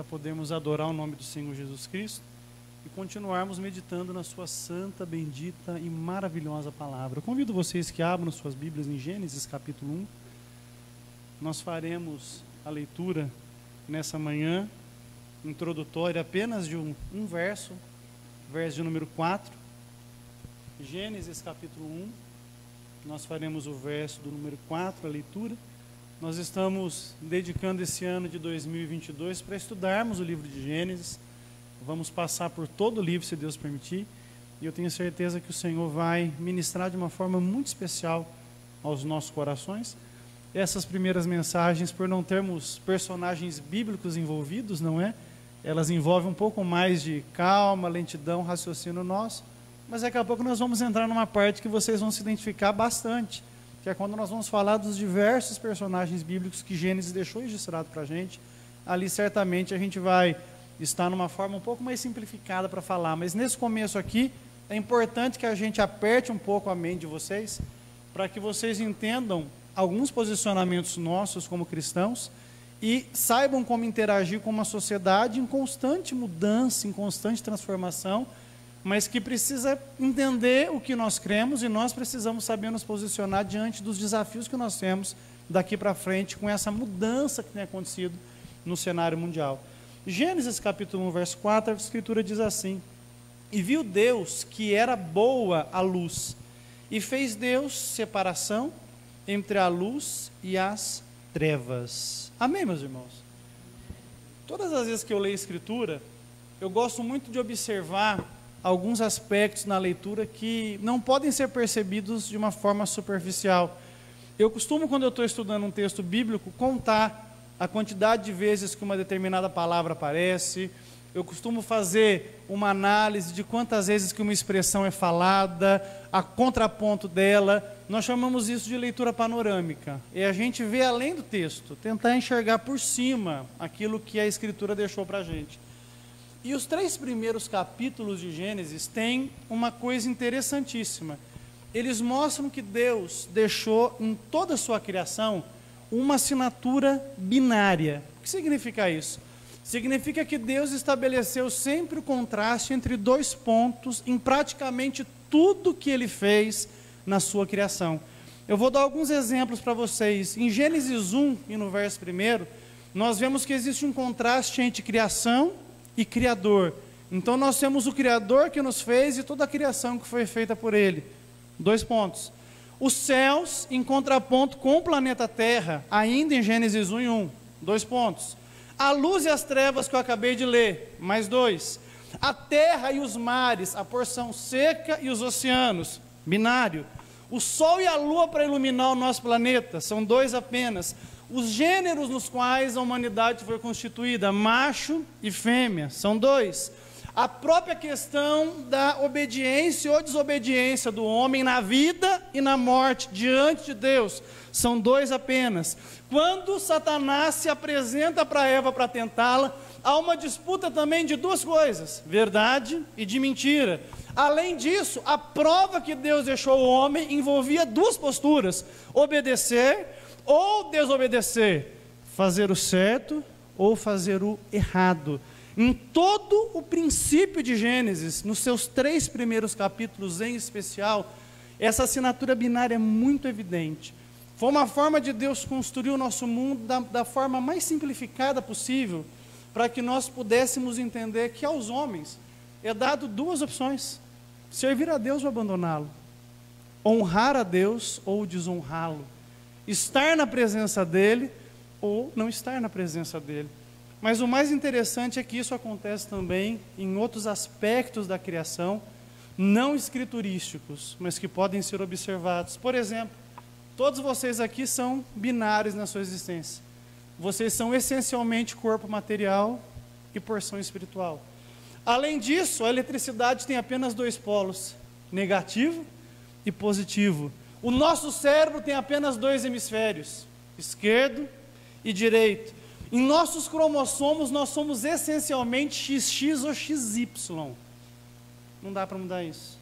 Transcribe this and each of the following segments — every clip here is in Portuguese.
para podermos adorar o nome do Senhor Jesus Cristo e continuarmos meditando na sua santa, bendita e maravilhosa palavra. Eu convido vocês que abram suas Bíblias em Gênesis capítulo 1. Nós faremos a leitura nessa manhã introdutória apenas de um verso de número 4. Gênesis capítulo 1. Nós faremos o verso do número 4, a leitura. Nós estamos dedicando esse ano de 2022 para estudarmos o livro de Gênesis. Vamos passar por todo o livro, se Deus permitir. E eu tenho certeza que o Senhor vai ministrar de uma forma muito especial aos nossos corações. Essas primeiras mensagens, por não termos personagens bíblicos envolvidos, não é? Elas envolvem um pouco mais de calma, lentidão, raciocínio nosso. Mas daqui a pouco nós vamos entrar numa parte que vocês vão se identificar bastante, que é quando nós vamos falar dos diversos personagens bíblicos que Gênesis deixou registrado para a gente. Ali certamente a gente vai estar numa forma um pouco mais simplificada para falar, mas nesse começo aqui é importante que a gente aperte um pouco a mente de vocês, para que vocês entendam alguns posicionamentos nossos como cristãos e saibam como interagir com uma sociedade em constante mudança, em constante transformação, mas que precisa entender o que nós cremos e nós precisamos saber nos posicionar diante dos desafios que nós temos daqui para frente com essa mudança que tem acontecido no cenário mundial. Gênesis capítulo 1, verso 4, a Escritura diz assim: E viu Deus que era boa a luz, e fez Deus separação entre a luz e as trevas. Amém, meus irmãos? Todas as vezes que eu leio a Escritura, eu gosto muito de observar alguns aspectos na leitura que não podem ser percebidos de uma forma superficial. Eu costumo, quando eu estou estudando um texto bíblico, contar a quantidade de vezes que uma determinada palavra aparece. Eu costumo fazer uma análise de quantas vezes que uma expressão é falada, a contraponto dela. Nós chamamos isso de leitura panorâmica. E a gente vê além do texto, tentar enxergar por cima aquilo que a Escritura deixou para a gente. E os 3 primeiros capítulos de Gênesis têm uma coisa interessantíssima. Eles mostram que Deus deixou em toda a sua criação uma assinatura binária. O que significa isso? Significa que Deus estabeleceu sempre o contraste entre 2 pontos em praticamente tudo que Ele fez na sua criação. Eu vou dar alguns exemplos para vocês. Em Gênesis 1 e no verso 1, nós vemos que existe um contraste entre criação e Criador. Então nós temos o Criador que nos fez e toda a criação que foi feita por Ele. 2 pontos. Os céus em contraponto com o planeta Terra, ainda em Gênesis 1 e 1. 2 pontos. A luz e as trevas que eu acabei de ler, mais 2. A terra e os mares, a porção seca e os oceanos, binário. O sol e a lua para iluminar o nosso planeta, são 2 apenas. Os gêneros nos quais a humanidade foi constituída, macho e fêmea, são 2. A própria questão da obediência ou desobediência do homem na vida e na morte diante de Deus, são 2 apenas. Quando Satanás se apresenta para Eva para tentá-la, há uma disputa também de 2 coisas, verdade e de mentira. Além disso, a prova que Deus deixou o homem envolvia 2 posturas: obedecer ou desobedecer, fazer o certo ou fazer o errado. Em todo o princípio de Gênesis, nos seus 3 primeiros capítulos em especial, essa assinatura binária é muito evidente. Foi uma forma de Deus construir o nosso mundo da forma mais simplificada possível, para que nós pudéssemos entender que aos homens é dado 2 opções: servir a Deus ou abandoná-lo, honrar a Deus ou desonrá-lo, estar na presença dEle ou não estar na presença dEle. Mas o mais interessante é que isso acontece também em outros aspectos da criação, não escriturísticos, mas que podem ser observados. Por exemplo, todos vocês aqui são binários na sua existência. Vocês são essencialmente corpo material e porção espiritual. Além disso, a eletricidade tem apenas 2 polos, negativo e positivo. O nosso cérebro tem apenas 2 hemisférios, esquerdo e direito. Em nossos cromossomos, nós somos essencialmente XX ou XY. Não dá para mudar isso.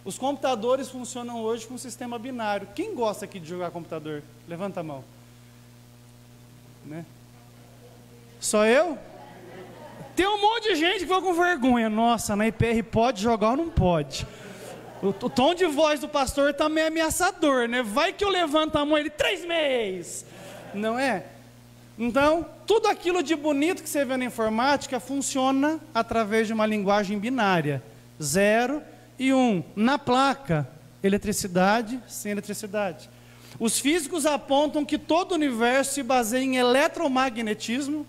Os computadores funcionam hoje com um sistema binário. Quem gosta aqui de jogar computador? Levanta a mão. Né? Só eu? Tem um monte de gente que ficou com vergonha. Nossa, na IPR pode jogar ou não pode? O tom de voz do pastor também é ameaçador, né? Vai que eu levanto a mão, ele, 3 meses. Não é? Então, tudo aquilo de bonito que você vê na informática funciona através de uma linguagem binária. 0 e 1. Na placa, eletricidade sem eletricidade. Os físicos apontam que todo o universo se baseia em eletromagnetismo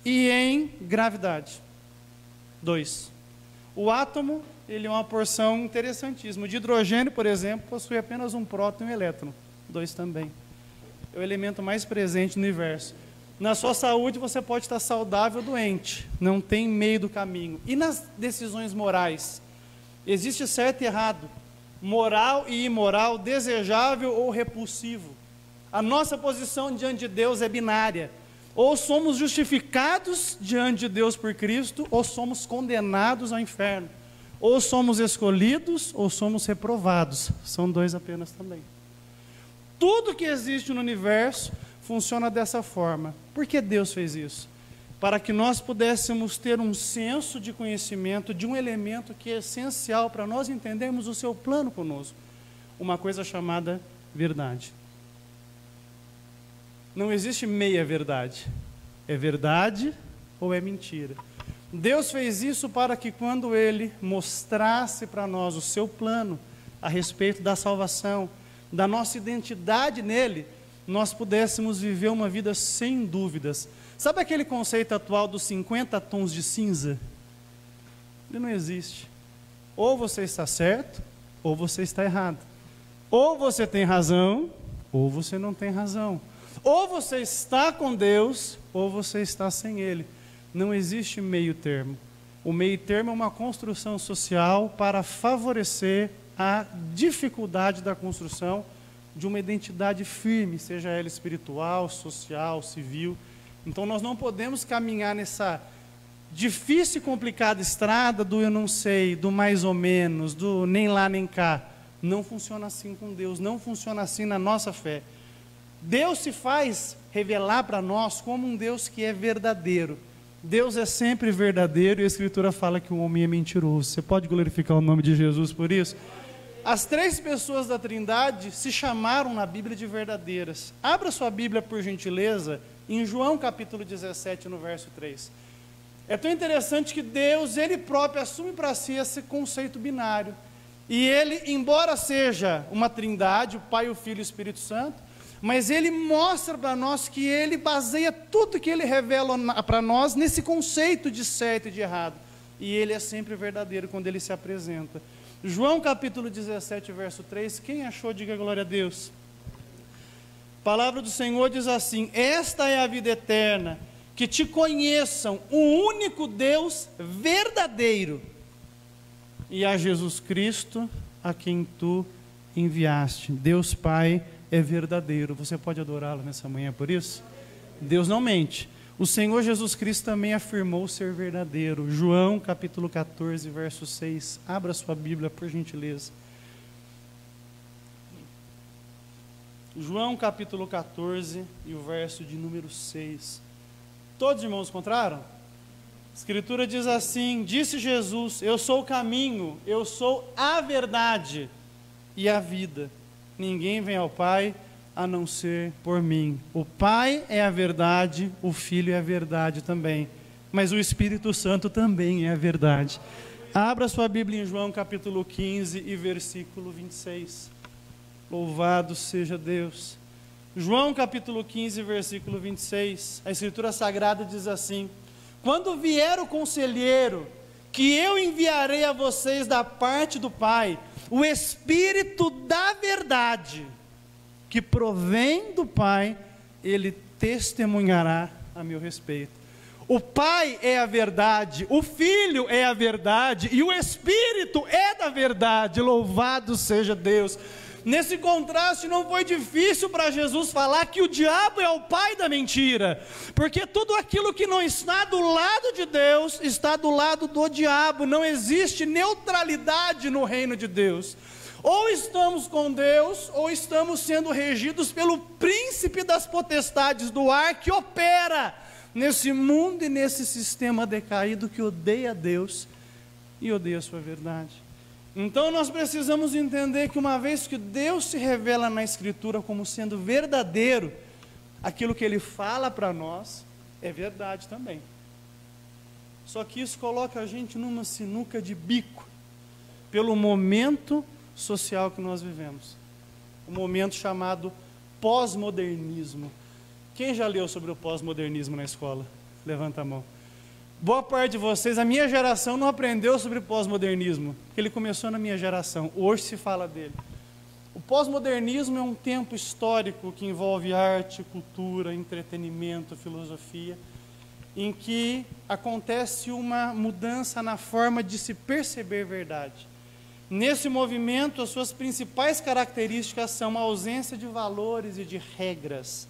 e em gravidade. 2. O átomo, ele é uma porção interessantíssima. O de hidrogênio, por exemplo, possui apenas um próton e um elétron. 2 também. É o elemento mais presente no universo. Na sua saúde, você pode estar saudável ou doente. Não tem meio do caminho. E nas decisões morais? Existe certo e errado, moral e imoral, desejável ou repulsivo. A nossa posição diante de Deus é binária. Ou somos justificados diante de Deus por Cristo, ou somos condenados ao inferno. Ou somos escolhidos, ou somos reprovados. São 2 apenas também. Tudo que existe no universo funciona dessa forma. Por que Deus fez isso? Para que nós pudéssemos ter um senso de conhecimento de um elemento que é essencial para nós entendermos o seu plano conosco. Uma coisa chamada verdade. Não existe meia verdade. É verdade ou é mentira. Deus fez isso para que quando Ele mostrasse para nós o seu plano a respeito da salvação, da nossa identidade nele, nós pudéssemos viver uma vida sem dúvidas. Sabe aquele conceito atual dos 50 tons de cinza? Ele não existe. Ou você está certo, ou você está errado. Ou você tem razão, ou você não tem razão. Ou você está com Deus, ou você está sem Ele. Não existe meio termo. O meio termo é uma construção social para favorecer a dificuldade da construção de uma identidade firme, seja ela espiritual, social, civil. Então nós não podemos caminhar nessa difícil e complicada estrada do eu não sei, do mais ou menos, do nem lá nem cá. Não funciona assim com Deus, não funciona assim na nossa fé. Deus se faz revelar para nós como um Deus que é verdadeiro. Deus é sempre verdadeiro e a Escritura fala que o homem é mentiroso. Você pode glorificar o nome de Jesus por isso? As 3 pessoas da Trindade se chamaram na Bíblia de verdadeiras. Abra sua Bíblia, por gentileza, em João capítulo 17, no verso 3. É tão interessante que Deus, Ele próprio, assume para si esse conceito binário. E Ele, embora seja uma trindade, o Pai, o Filho e o Espírito Santo, mas Ele mostra para nós que Ele baseia tudo que Ele revela para nós nesse conceito de certo e de errado. E Ele é sempre verdadeiro quando Ele se apresenta. João capítulo 17, verso 3, quem achou, diga glória a Deus. A palavra do Senhor diz assim: esta é a vida eterna, que te conheçam o único Deus verdadeiro e a Jesus Cristo a quem tu enviaste. Deus Pai é verdadeiro. Você pode adorá-lo nessa manhã por isso? Deus não mente. O Senhor Jesus Cristo também afirmou ser verdadeiro. João capítulo 14, verso 6. Abra sua Bíblia, por gentileza. João capítulo 14 e o verso de número 6. Todos os irmãos encontraram? A Escritura diz assim: disse Jesus, eu sou o caminho, eu sou a verdade e a vida. Ninguém vem ao Pai a não ser por mim. O Pai é a verdade, o Filho é a verdade também, mas o Espírito Santo também é a verdade. Abra sua Bíblia em João capítulo 15 e versículo 26. Louvado seja Deus. João capítulo 15, versículo 26, a Escritura Sagrada diz assim: quando vier o conselheiro, que eu enviarei a vocês da parte do Pai, o Espírito da verdade, que provém do Pai, ele testemunhará a meu respeito. O Pai é a verdade, o Filho é a verdade e o Espírito é da verdade. Louvado seja Deus. Nesse contraste não foi difícil para Jesus falar que o diabo é o pai da mentira, porque tudo aquilo que não está do lado de Deus está do lado do diabo. Não existe neutralidade no reino de Deus. Ou estamos com Deus, ou estamos sendo regidos pelo príncipe das potestades do ar, que opera nesse mundo e nesse sistema decaído que odeia Deus e odeia a sua verdade. Então nós precisamos entender que uma vez que Deus se revela na Escritura como sendo verdadeiro, aquilo que Ele fala para nós é verdade também. Só que isso coloca a gente numa sinuca de bico, pelo momento social que nós vivemos. Um momento chamado pós-modernismo. Quem já leu sobre o pós-modernismo na escola? Levanta a mão. Boa parte de vocês, a minha geração não aprendeu sobre pós-modernismo, porque ele começou na minha geração, hoje se fala dele. O pós-modernismo é um tempo histórico que envolve arte, cultura, entretenimento, filosofia, em que acontece uma mudança na forma de se perceber verdade. Nesse movimento, as suas principais características são a ausência de valores e de regras,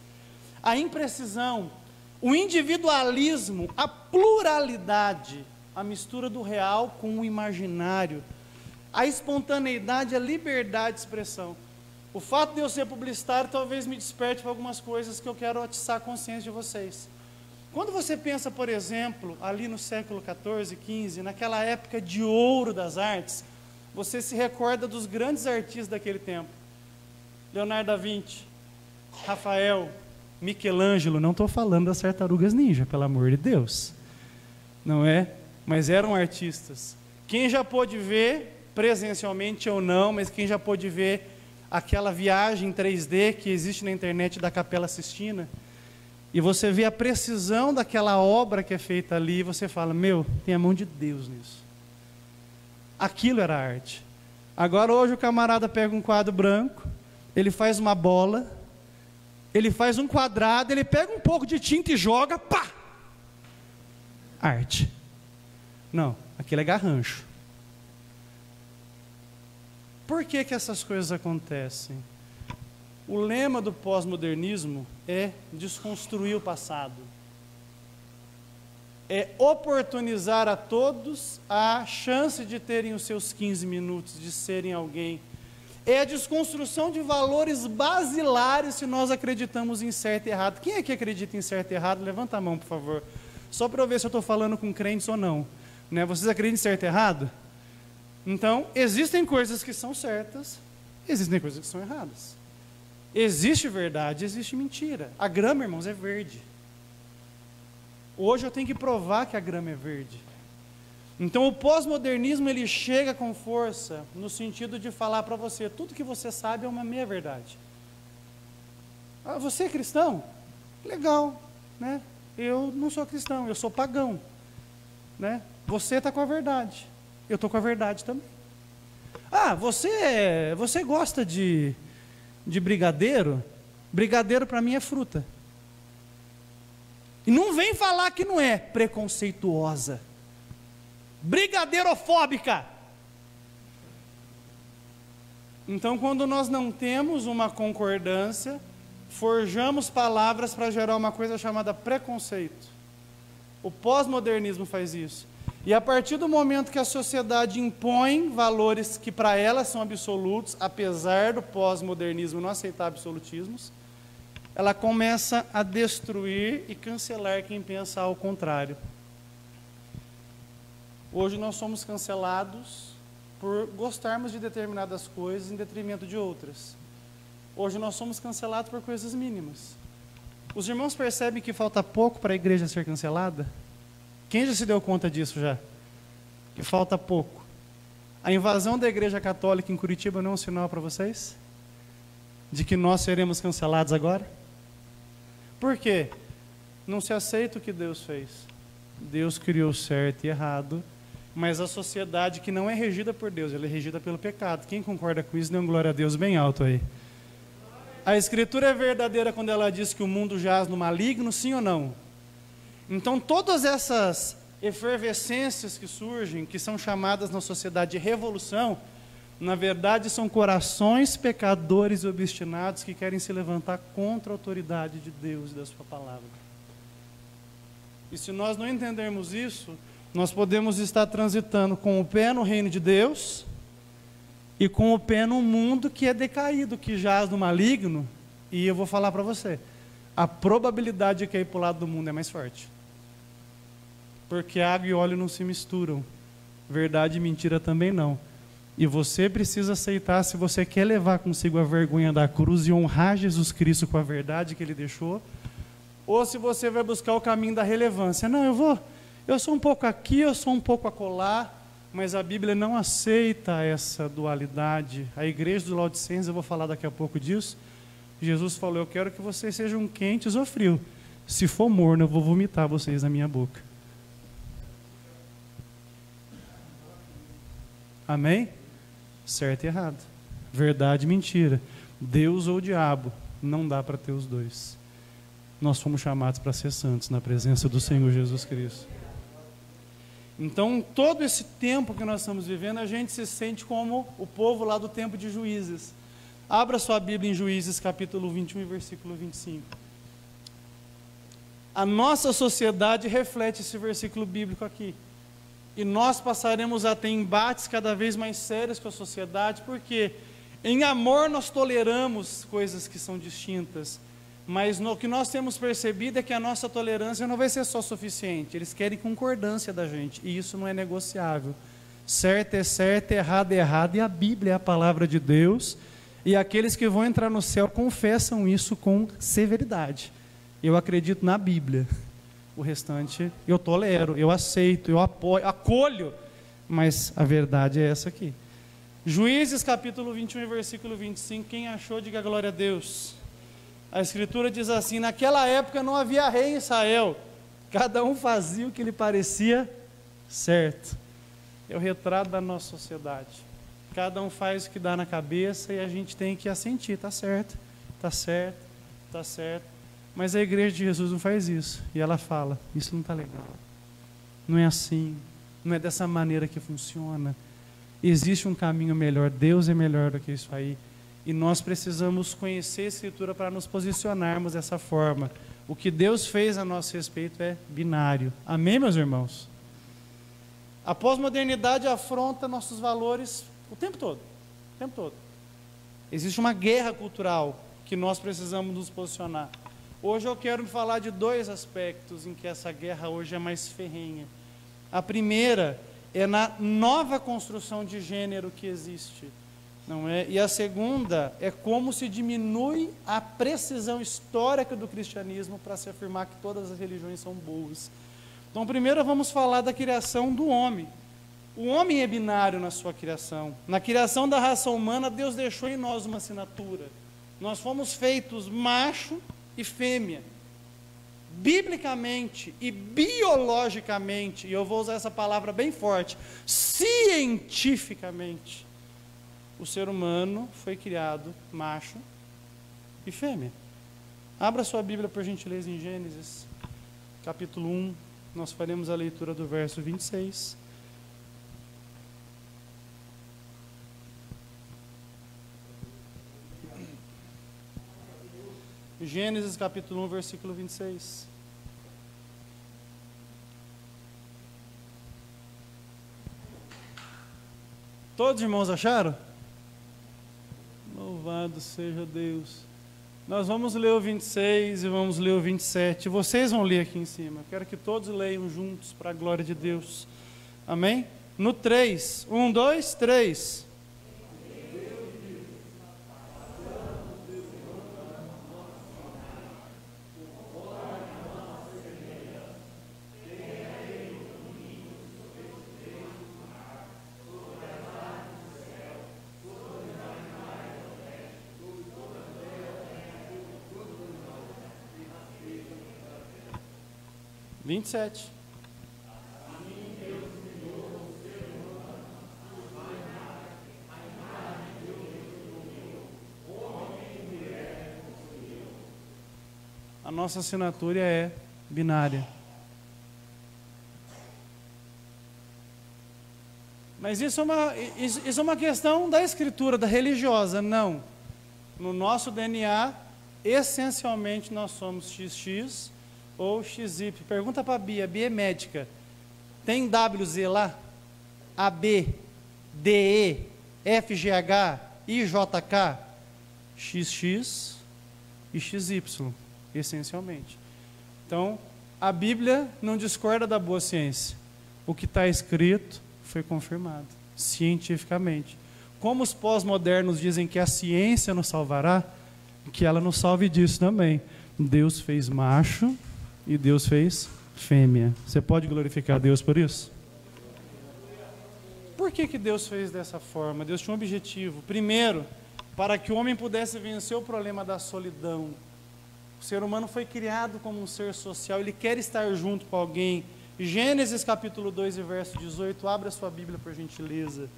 a imprecisão, o individualismo, a pluralidade, a mistura do real com o imaginário, a espontaneidade, a liberdade de expressão. O fato de eu ser publicitário talvez me desperte para algumas coisas que eu quero atiçar a consciência de vocês. Quando você pensa, por exemplo, ali no século XIV, XV, naquela época de ouro das artes, você se recorda dos grandes artistas daquele tempo. Leonardo da Vinci, Rafael, Michelangelo, não estou falando das tartarugas ninja, pelo amor de Deus, não é? Mas eram artistas. Quem já pôde ver, presencialmente ou não, mas quem já pôde ver aquela viagem 3D que existe na internet da Capela Sistina, e você vê a precisão daquela obra que é feita ali, e você fala, meu, tem a mão de Deus nisso. Aquilo era arte. Agora hoje o camarada pega um quadro branco, ele faz uma bola, ele faz um quadrado, ele pega um pouco de tinta e joga, pá! Arte. Não, aquilo é garrancho. Por que que essas coisas acontecem? O lema do pós-modernismo é desconstruir o passado. É oportunizar a todos a chance de terem os seus 15 minutos, de serem alguém. É a desconstrução de valores basilares se nós acreditamos em certo e errado. Quem é que acredita em certo e errado? Levanta a mão, por favor. Só para eu ver se eu estou falando com crentes ou não. Né? Vocês acreditam em certo e errado? Então, existem coisas que são certas, existem coisas que são erradas. Existe verdade, existe mentira. A grama, irmãos, é verde. Hoje eu tenho que provar que a grama é verde. Então o pós-modernismo ele chega com força no sentido de falar para você, tudo que você sabe é uma meia-verdade. Ah, você é cristão? Legal, né? Eu não sou cristão, eu sou pagão, né? Você está com a verdade, eu estou com a verdade também. Ah, você gosta de brigadeiro? Brigadeiro para mim é fruta. E não vem falar que não é preconceituosa, brigadeirofóbica. Então, quando nós não temos uma concordância, forjamos palavras para gerar uma coisa chamada preconceito. O pós-modernismo faz isso. E a partir do momento que a sociedade impõe valores que para ela são absolutos, apesar do pós-modernismo não aceitar absolutismos, ela começa a destruir e cancelar quem pensa ao contrário. Hoje nós somos cancelados por gostarmos de determinadas coisas em detrimento de outras. Hoje nós somos cancelados por coisas mínimas. Os irmãos percebem que falta pouco para a igreja ser cancelada? Quem já se deu conta disso já? Que falta pouco. A invasão da igreja católica em Curitiba não é um sinal para vocês? De que nós seremos cancelados agora? Por quê? Não se aceita o que Deus fez. Deus criou certo e errado, mas a sociedade que não é regida por Deus, ela é regida pelo pecado. Quem concorda com isso, dê um glória a Deus bem alto aí. A Escritura é verdadeira quando ela diz que o mundo jaz no maligno, sim ou não? Então todas essas efervescências que surgem, que são chamadas na sociedade de revolução, na verdade são corações pecadores e obstinados que querem se levantar contra a autoridade de Deus e da sua palavra. E se nós não entendermos isso, nós podemos estar transitando com o pé no reino de Deus e com o pé no mundo que é decaído, que jaz no maligno. E eu vou falar para você, a probabilidade de cair para o lado do mundo é mais forte. porque água e óleo não se misturam. Verdade e mentira também não. E você precisa aceitar, se você quer levar consigo a vergonha da cruz e honrar Jesus Cristo com a verdade que Ele deixou, ou se você vai buscar o caminho da relevância. Não, eu sou um pouco aqui, eu sou um pouco acolá, mas a Bíblia não aceita essa dualidade. A igreja dos Laodicenses, eu vou falar daqui a pouco disso, Jesus falou, eu quero que vocês sejam quentes ou frios. Se for morno, eu vou vomitar vocês na minha boca. Amém? Certo e errado. Verdade e mentira. Deus ou o diabo. Não dá para ter os dois. Nós fomos chamados para ser santos na presença do Senhor Jesus Cristo. Então, todo esse tempo que nós estamos vivendo, a gente se sente como o povo lá do tempo de Juízes. Abra sua Bíblia em Juízes, capítulo 21, versículo 25. A nossa sociedade reflete esse versículo bíblico aqui. E nós passaremos a ter embates cada vez mais sérios com a sociedade, porque em amor nós toleramos coisas que são distintas, mas o que nós temos percebido é que a nossa tolerância não vai ser só suficiente, eles querem concordância da gente, e isso não é negociável. Certo, errado é errado, e a Bíblia é a palavra de Deus, e aqueles que vão entrar no céu confessam isso com severidade. Eu acredito na Bíblia. O restante eu tolero, eu aceito, eu apoio, acolho, mas a verdade é essa aqui. Juízes capítulo 21, versículo 25, quem achou, diga glória a Deus. A Escritura diz assim, naquela época não havia rei em Israel, cada um fazia o que lhe parecia certo. É o retrato da nossa sociedade. Cada um faz o que dá na cabeça e a gente tem que assentir, está certo, está certo, está certo. Mas a igreja de Jesus não faz isso. E ela fala, isso não está legal. Não é assim. Não é dessa maneira que funciona. Existe um caminho melhor. Deus é melhor do que isso aí. E nós precisamos conhecer a Escritura para nos posicionarmos dessa forma. O que Deus fez a nosso respeito é binário. Amém, meus irmãos? A pós-modernidade afronta nossos valores o tempo todo. O tempo todo. Existe uma guerra cultural que nós precisamos nos posicionar. Hoje eu quero falar de dois aspectos em que essa guerra hoje é mais ferrenha. A primeira é na nova construção de gênero que existe, não é? E a segunda é como se diminui a precisão histórica do cristianismo para se afirmar que todas as religiões são boas. Então, primeiro vamos falar da criação do homem. O homem é binário na sua criação. Na criação da raça humana, Deus deixou em nós uma assinatura. Nós fomos feitos macho e fêmea. Biblicamente e biologicamente, e eu vou usar essa palavra bem forte, cientificamente, o ser humano foi criado macho e fêmea. Abra sua Bíblia, por gentileza, em Gênesis, capítulo 1, nós faremos a leitura do verso 26. Gênesis capítulo 1, versículo 26. Todos os irmãos acharam? Louvado seja Deus. Nós vamos ler o 26 e vamos ler o 27. Vocês vão ler aqui em cima. Eu quero que todos leiam juntos para a glória de Deus. Amém? No 3. 1, 2, 3. Vinte e sete. A nossa assinatura é binária. Mas isso é uma questão da escritura, da religiosa. Não. No nosso DNA, essencialmente nós somos XX ou XY. Pergunta para a Bia é médica. Tem WZ lá? AB, DE, FGH, IJK, XX e XY, essencialmente. Então, A Bíblia não discorda da boa ciência. O que está escrito foi confirmado, cientificamente. Como os pós-modernos dizem que a ciência nos salvará, que ela nos salve disso também. Deus fez macho e Deus fez fêmea. Você pode glorificar Deus por isso? Por que Deus fez dessa forma? Deus tinha um objetivo. Primeiro, para que o homem pudesse vencer o problema da solidão. O ser humano foi criado como um ser social, ele quer estar junto com alguém. Gênesis capítulo 2 e verso 18, abra sua Bíblia por gentileza.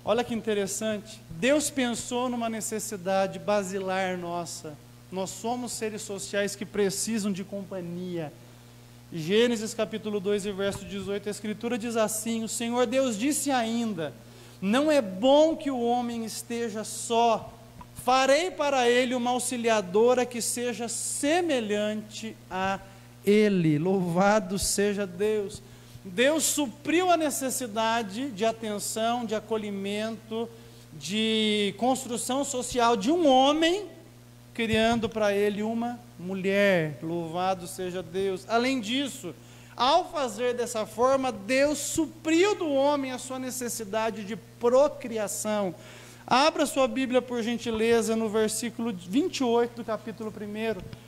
Olha que interessante, Deus pensou numa necessidade basilar nossa. Nós somos seres sociais que precisam de companhia. Gênesis capítulo 2 e verso 18, a Escritura diz assim: o Senhor Deus disse ainda, não é bom que o homem esteja só, farei para ele uma auxiliadora que seja semelhante a ele. Louvado seja Deus. Deus supriu a necessidade de atenção, de acolhimento, de construção social de um homem, criando para ele uma mulher. Louvado seja Deus. Além disso, ao fazer dessa forma, Deus supriu do homem a sua necessidade de procriação. Abra sua Bíblia por gentileza no versículo 28 do capítulo 1.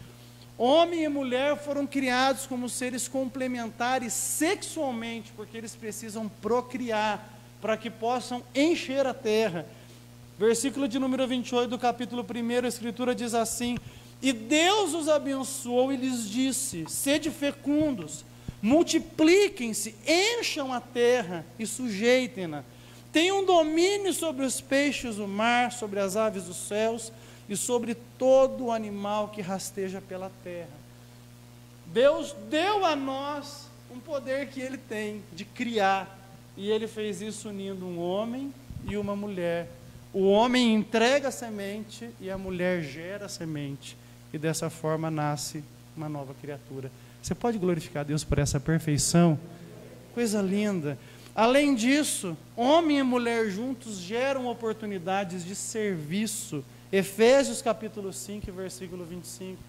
Homem e mulher foram criados como seres complementares sexualmente, porque eles precisam procriar, para que possam encher a terra. Versículo de número 28 do capítulo 1, a Escritura diz assim: e Deus os abençoou e lhes disse, sede fecundos, multipliquem-se, encham a terra e sujeitem-na, tenham domínio sobre os peixes do mar, sobre as aves dos céus, e sobre todo o animal que rasteja pela terra. Deus deu a nós um poder que Ele tem de criar, e Ele fez isso unindo um homem e uma mulher. O homem entrega a semente e a mulher gera a semente, e dessa forma nasce uma nova criatura. Você pode glorificar Deus por essa perfeição? Coisa linda. Além disso, homem e mulher juntos geram oportunidades de serviço. Efésios capítulo 5, versículo 25.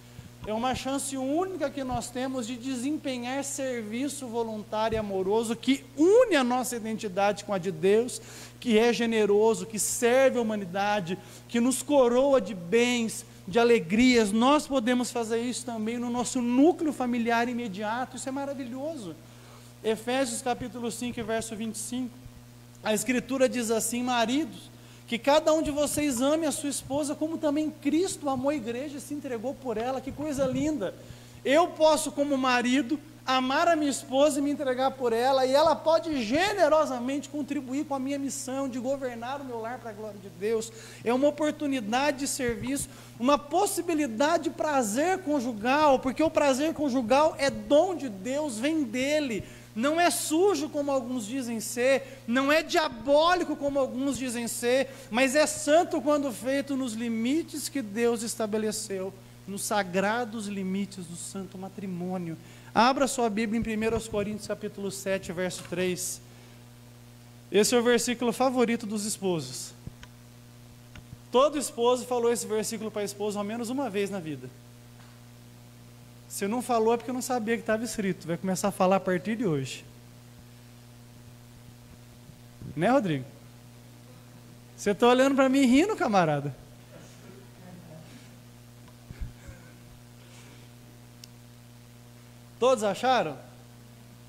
É uma chance única que nós temos de desempenhar serviço voluntário e amoroso que une a nossa identidade com a de Deus, que é generoso, que serve a humanidade, que nos coroa de bens, de alegrias. Nós podemos fazer isso também no nosso núcleo familiar imediato. Isso é maravilhoso. Efésios capítulo 5, verso 25. A Escritura diz assim: maridos, que cada um de vocês ame a sua esposa, como também Cristo amou a igreja e se entregou por ela. Que coisa linda! Eu posso, como marido, amar a minha esposa e me entregar por ela, e ela pode generosamente contribuir com a minha missão de governar o meu lar para a glória de Deus. É uma oportunidade de serviço, uma possibilidade de prazer conjugal, porque o prazer conjugal é dom de Deus, vem dele. Não é sujo como alguns dizem ser, não é diabólico como alguns dizem ser, mas é santo quando feito nos limites que Deus estabeleceu, nos sagrados limites do santo matrimônio. Abra sua Bíblia em 1 Coríntios capítulo 7, verso 3. Esse é o versículo favorito dos esposos. Todo esposo falou esse versículo para a esposa ao menos uma vez na vida. Se não falou é porque não sabia que estava escrito. Vai começar a falar a partir de hoje. Né, Rodrigo? Você está olhando para mim rindo, camarada? Todos acharam?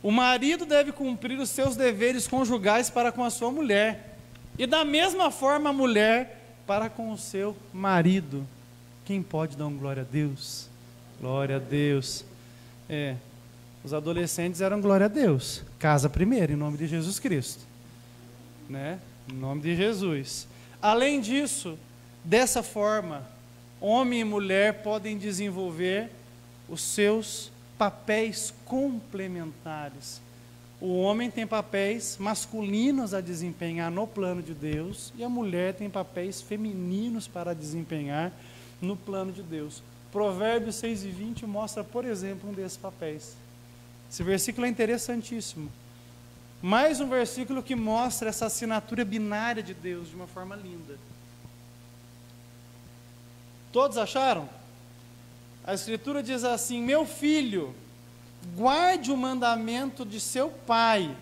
O marido deve cumprir os seus deveres conjugais para com a sua mulher. E da mesma forma a mulher para com o seu marido. Quem pode dar um glória a Deus? Glória a Deus. Os adolescentes eram glória a Deus. Casa primeiro, em nome de Jesus Cristo. Né? Em nome de Jesus. Além disso, dessa forma, homem e mulher podem desenvolver os seus papéis complementares. O homem tem papéis masculinos a desempenhar no plano de Deus, e a mulher tem papéis femininos para desempenhar no plano de Deus. Provérbios 6 e 20 mostra, por exemplo, um desses papéis. Esse versículo é interessantíssimo. Mais um versículo que mostra essa assinatura binária de Deus de uma forma linda. Todos acharam? A Escritura diz assim: meu filho, guarde o mandamento de seu pai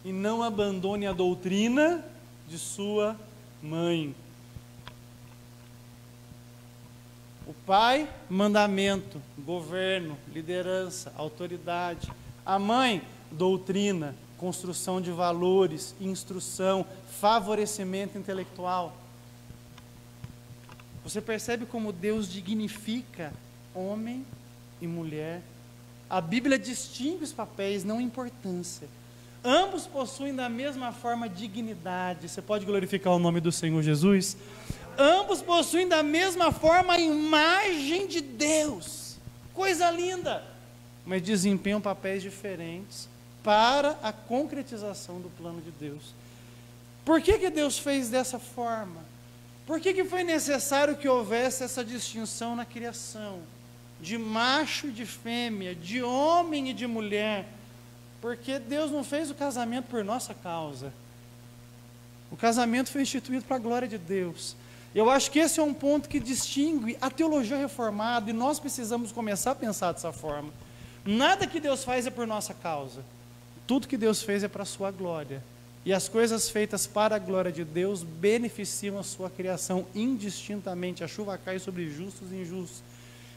e não abandone a doutrina de sua mãe. O pai, mandamento, governo, liderança, autoridade. A mãe, doutrina, construção de valores, instrução, favorecimento intelectual. Você percebe como Deus dignifica homem e mulher? A Bíblia distingue os papéis, não importância. Ambos possuem da mesma forma dignidade. Você pode glorificar o nome do Senhor Jesus? Ambos possuem da mesma forma a imagem de Deus. Coisa linda! Mas desempenham papéis diferentes para a concretização do plano de Deus. Por que Deus fez dessa forma? Por que foi necessário que houvesse essa distinção na criação? De macho e de fêmea, de homem e de mulher. Porque Deus não fez o casamento por nossa causa. O casamento foi instituído para a glória de Deus. Eu acho que esse é um ponto que distingue a teologia reformada, e nós precisamos começar a pensar dessa forma. Nada que Deus faz é por nossa causa. Tudo que Deus fez é para a sua glória. E as coisas feitas para a glória de Deus beneficiam a sua criação indistintamente. A chuva cai sobre justos e injustos.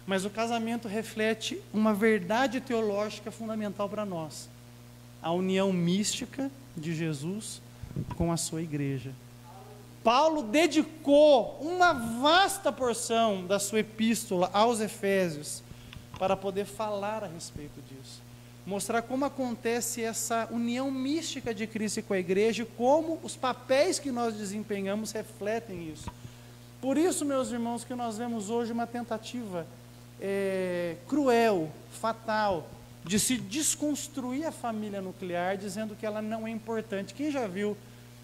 Mas o casamento reflete uma verdade teológica fundamental para nós. A união mística de Jesus com a sua igreja. Paulo dedicou uma vasta porção da sua epístola aos Efésios para poder falar a respeito disso. Mostrar como acontece essa união mística de Cristo com a igreja e como os papéis que nós desempenhamos refletem isso. Por isso, meus irmãos, que nós vemos hoje uma tentativa cruel, fatal, de se desconstruir a família nuclear, dizendo que ela não é importante. Quem já viu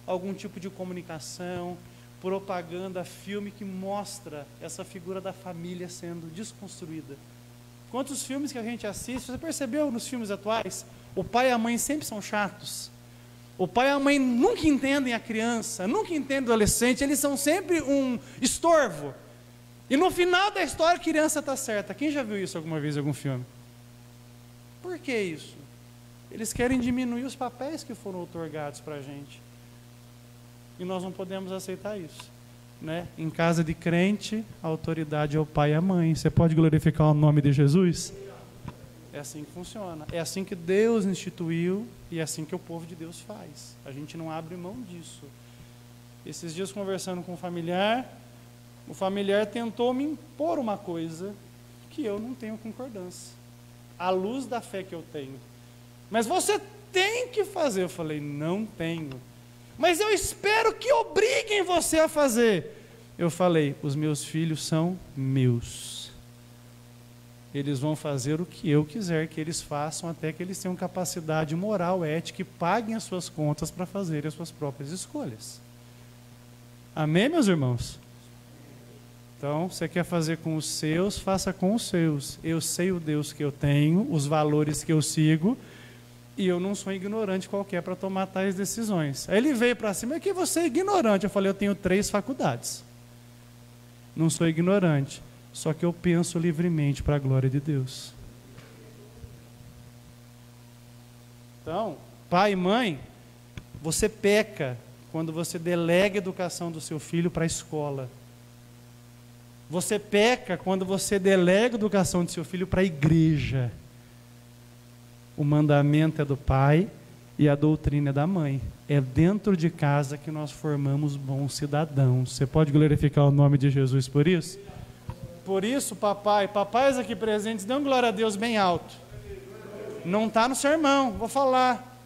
algum tipo de comunicação, propaganda, filme que mostra essa figura da família sendo desconstruída? Quantos filmes que a gente assiste, você percebeu nos filmes atuais? O pai e a mãe sempre são chatos. O pai e a mãe nunca entendem a criança, nunca entendem o adolescente, eles são sempre um estorvo. E no final da história a criança está certa. Quem já viu isso alguma vez em algum filme? Por que isso? Eles querem diminuir os papéis que foram outorgados para a gente. E nós não podemos aceitar isso, né? Em casa de crente, a autoridade é o pai e a mãe. Você pode glorificar o nome de Jesus? É assim que funciona. É assim que Deus instituiu e é assim que o povo de Deus faz. A gente não abre mão disso. Esses dias, conversando com um familiar, o familiar tentou me impor uma coisa que eu não tenho concordância, à luz da fé que eu tenho. Mas você tem que fazer. Eu falei, não tenho. Mas eu espero que obriguem você a fazer. Eu falei, os meus filhos são meus. Eles vão fazer o que eu quiser que eles façam, até que eles tenham capacidade moral, ética e paguem as suas contas para fazerem as suas próprias escolhas. Amém, meus irmãos? Então, você quer fazer com os seus, faça com os seus. Eu sei o Deus que eu tenho, os valores que eu sigo, e eu não sou ignorante qualquer para tomar tais decisões. Aí ele veio para cima, é que você é ignorante. Eu falei, eu tenho 3 faculdades. Não sou ignorante, só que eu penso livremente para a glória de Deus. Então, pai e mãe, você peca quando você delega a educação do seu filho para a escola. Você peca quando você delega a educação do seu filho para a igreja. O mandamento é do pai e a doutrina é da mãe. É dentro de casa que nós formamos bons cidadãos. Você pode glorificar o nome de Jesus por isso? Por isso, papais aqui presentes, dão glória a Deus bem alto. Não está no sermão, vou falar.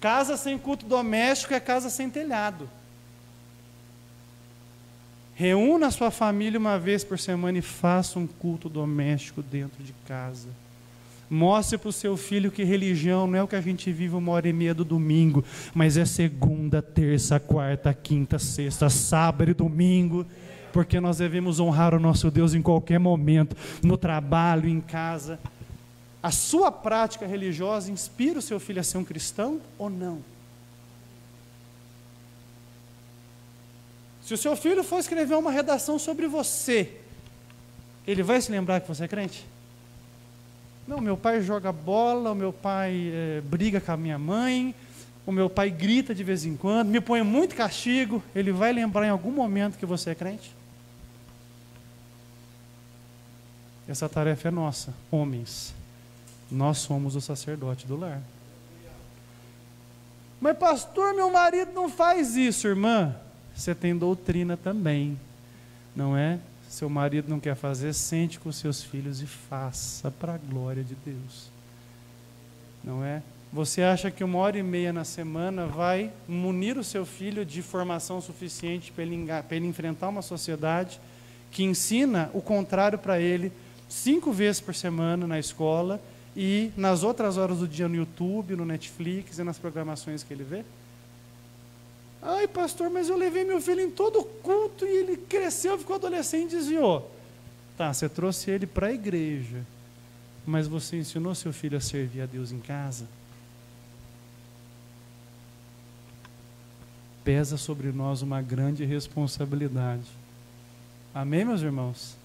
Casa sem culto doméstico é casa sem telhado. Reúna a sua família uma vez por semana e faça um culto doméstico dentro de casa. Mostre para o seu filho que religião não é o que a gente vive 1h30 do domingo, mas é segunda, terça, quarta, quinta, sexta, sábado e domingo, porque nós devemos honrar o nosso Deus em qualquer momento, no trabalho, em casa. A sua prática religiosa inspira o seu filho a ser um cristão ou não? Se o seu filho for escrever uma redação sobre você, ele vai se lembrar que você é crente? Não, meu pai joga bola, o meu pai briga com a minha mãe, o meu pai grita de vez em quando, me põe muito castigo. Ele vai lembrar em algum momento que você é crente? Essa tarefa é nossa, homens. Nós somos o sacerdote do lar. Mas pastor, meu marido não faz isso, irmã. Você tem doutrina também, não é? Seu marido não quer fazer, sente com seus filhos e faça para a glória de Deus. Não é? Você acha que 1h30 na semana vai munir o seu filho de formação suficiente para ele enfrentar uma sociedade que ensina o contrário para ele 5 vezes por semana na escola e nas outras horas do dia no YouTube, no Netflix e nas programações que ele vê? Ai, pastor, mas eu levei meu filho em todo culto e ele cresceu, ficou adolescente e desviou. Tá, você trouxe ele para a igreja, mas você ensinou seu filho a servir a Deus em casa? Pesa sobre nós uma grande responsabilidade. Amém, meus irmãos?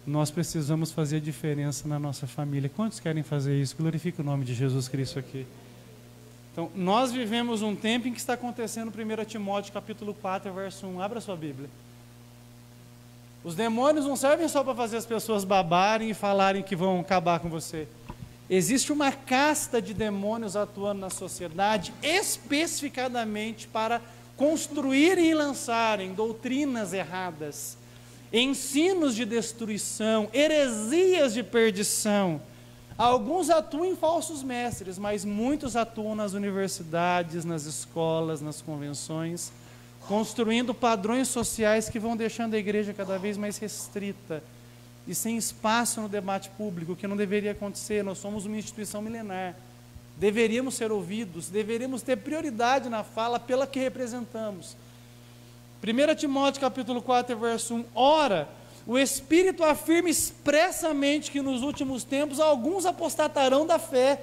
Nós precisamos fazer a diferença na nossa família. Quantos querem fazer isso? Glorifique o nome de Jesus Cristo aqui. Então, nós vivemos um tempo em que está acontecendo 1 Timóteo capítulo 4, verso 1. Abra sua Bíblia. Os demônios não servem só para fazer as pessoas babarem e falarem que vão acabar com você. Existe uma casta de demônios atuando na sociedade especificadamente para construírem e lançarem doutrinas erradas, ensinos de destruição, heresias de perdição. Alguns atuam em falsos mestres, mas muitos atuam nas universidades, nas escolas, nas convenções, construindo padrões sociais que vão deixando a igreja cada vez mais restrita e sem espaço no debate público, que não deveria acontecer. Nós somos uma instituição milenar, deveríamos ser ouvidos, deveríamos ter prioridade na fala pela que representamos. 1 Timóteo capítulo 4, verso 1, ora, o Espírito afirma expressamente que nos últimos tempos alguns apostatarão da fé,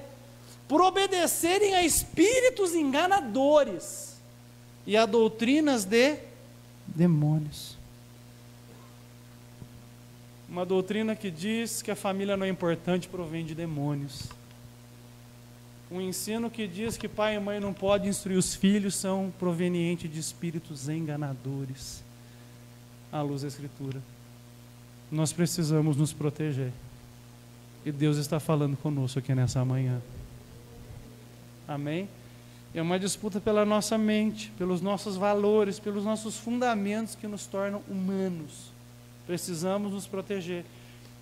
por obedecerem a espíritos enganadores e a doutrinas de demônios. Uma doutrina que diz que a família não é importante provém de demônios. Um ensino que diz que pai e mãe não podem instruir os filhos são provenientes de espíritos enganadores, à luz da Escritura. Nós precisamos nos proteger. E Deus está falando conosco aqui nessa manhã. Amém? É uma disputa pela nossa mente, pelos nossos valores, pelos nossos fundamentos que nos tornam humanos. Precisamos nos proteger.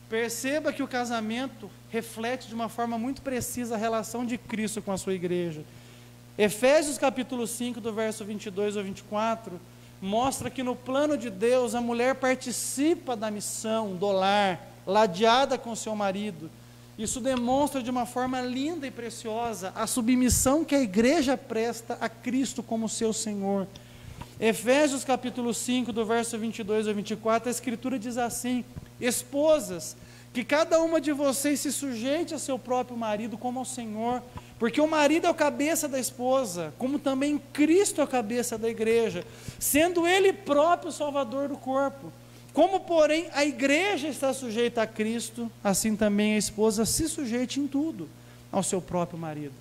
Perceba que o casamento reflete de uma forma muito precisa a relação de Cristo com a sua igreja. Efésios capítulo 5, do verso 22 ao 24, mostra que no plano de Deus a mulher participa da missão do lar, ladeada com seu marido. Isso demonstra de uma forma linda e preciosa a submissão que a igreja presta a Cristo como seu Senhor. Efésios capítulo 5, do verso 22 ao 24, a Escritura diz assim: esposas, que cada uma de vocês se sujeite a seu próprio marido como ao Senhor, porque o marido é o cabeça da esposa, como também Cristo é o cabeça da igreja, sendo Ele próprio o Salvador do corpo. Como, porém, a igreja está sujeita a Cristo, assim também a esposa se sujeite em tudo ao seu próprio marido.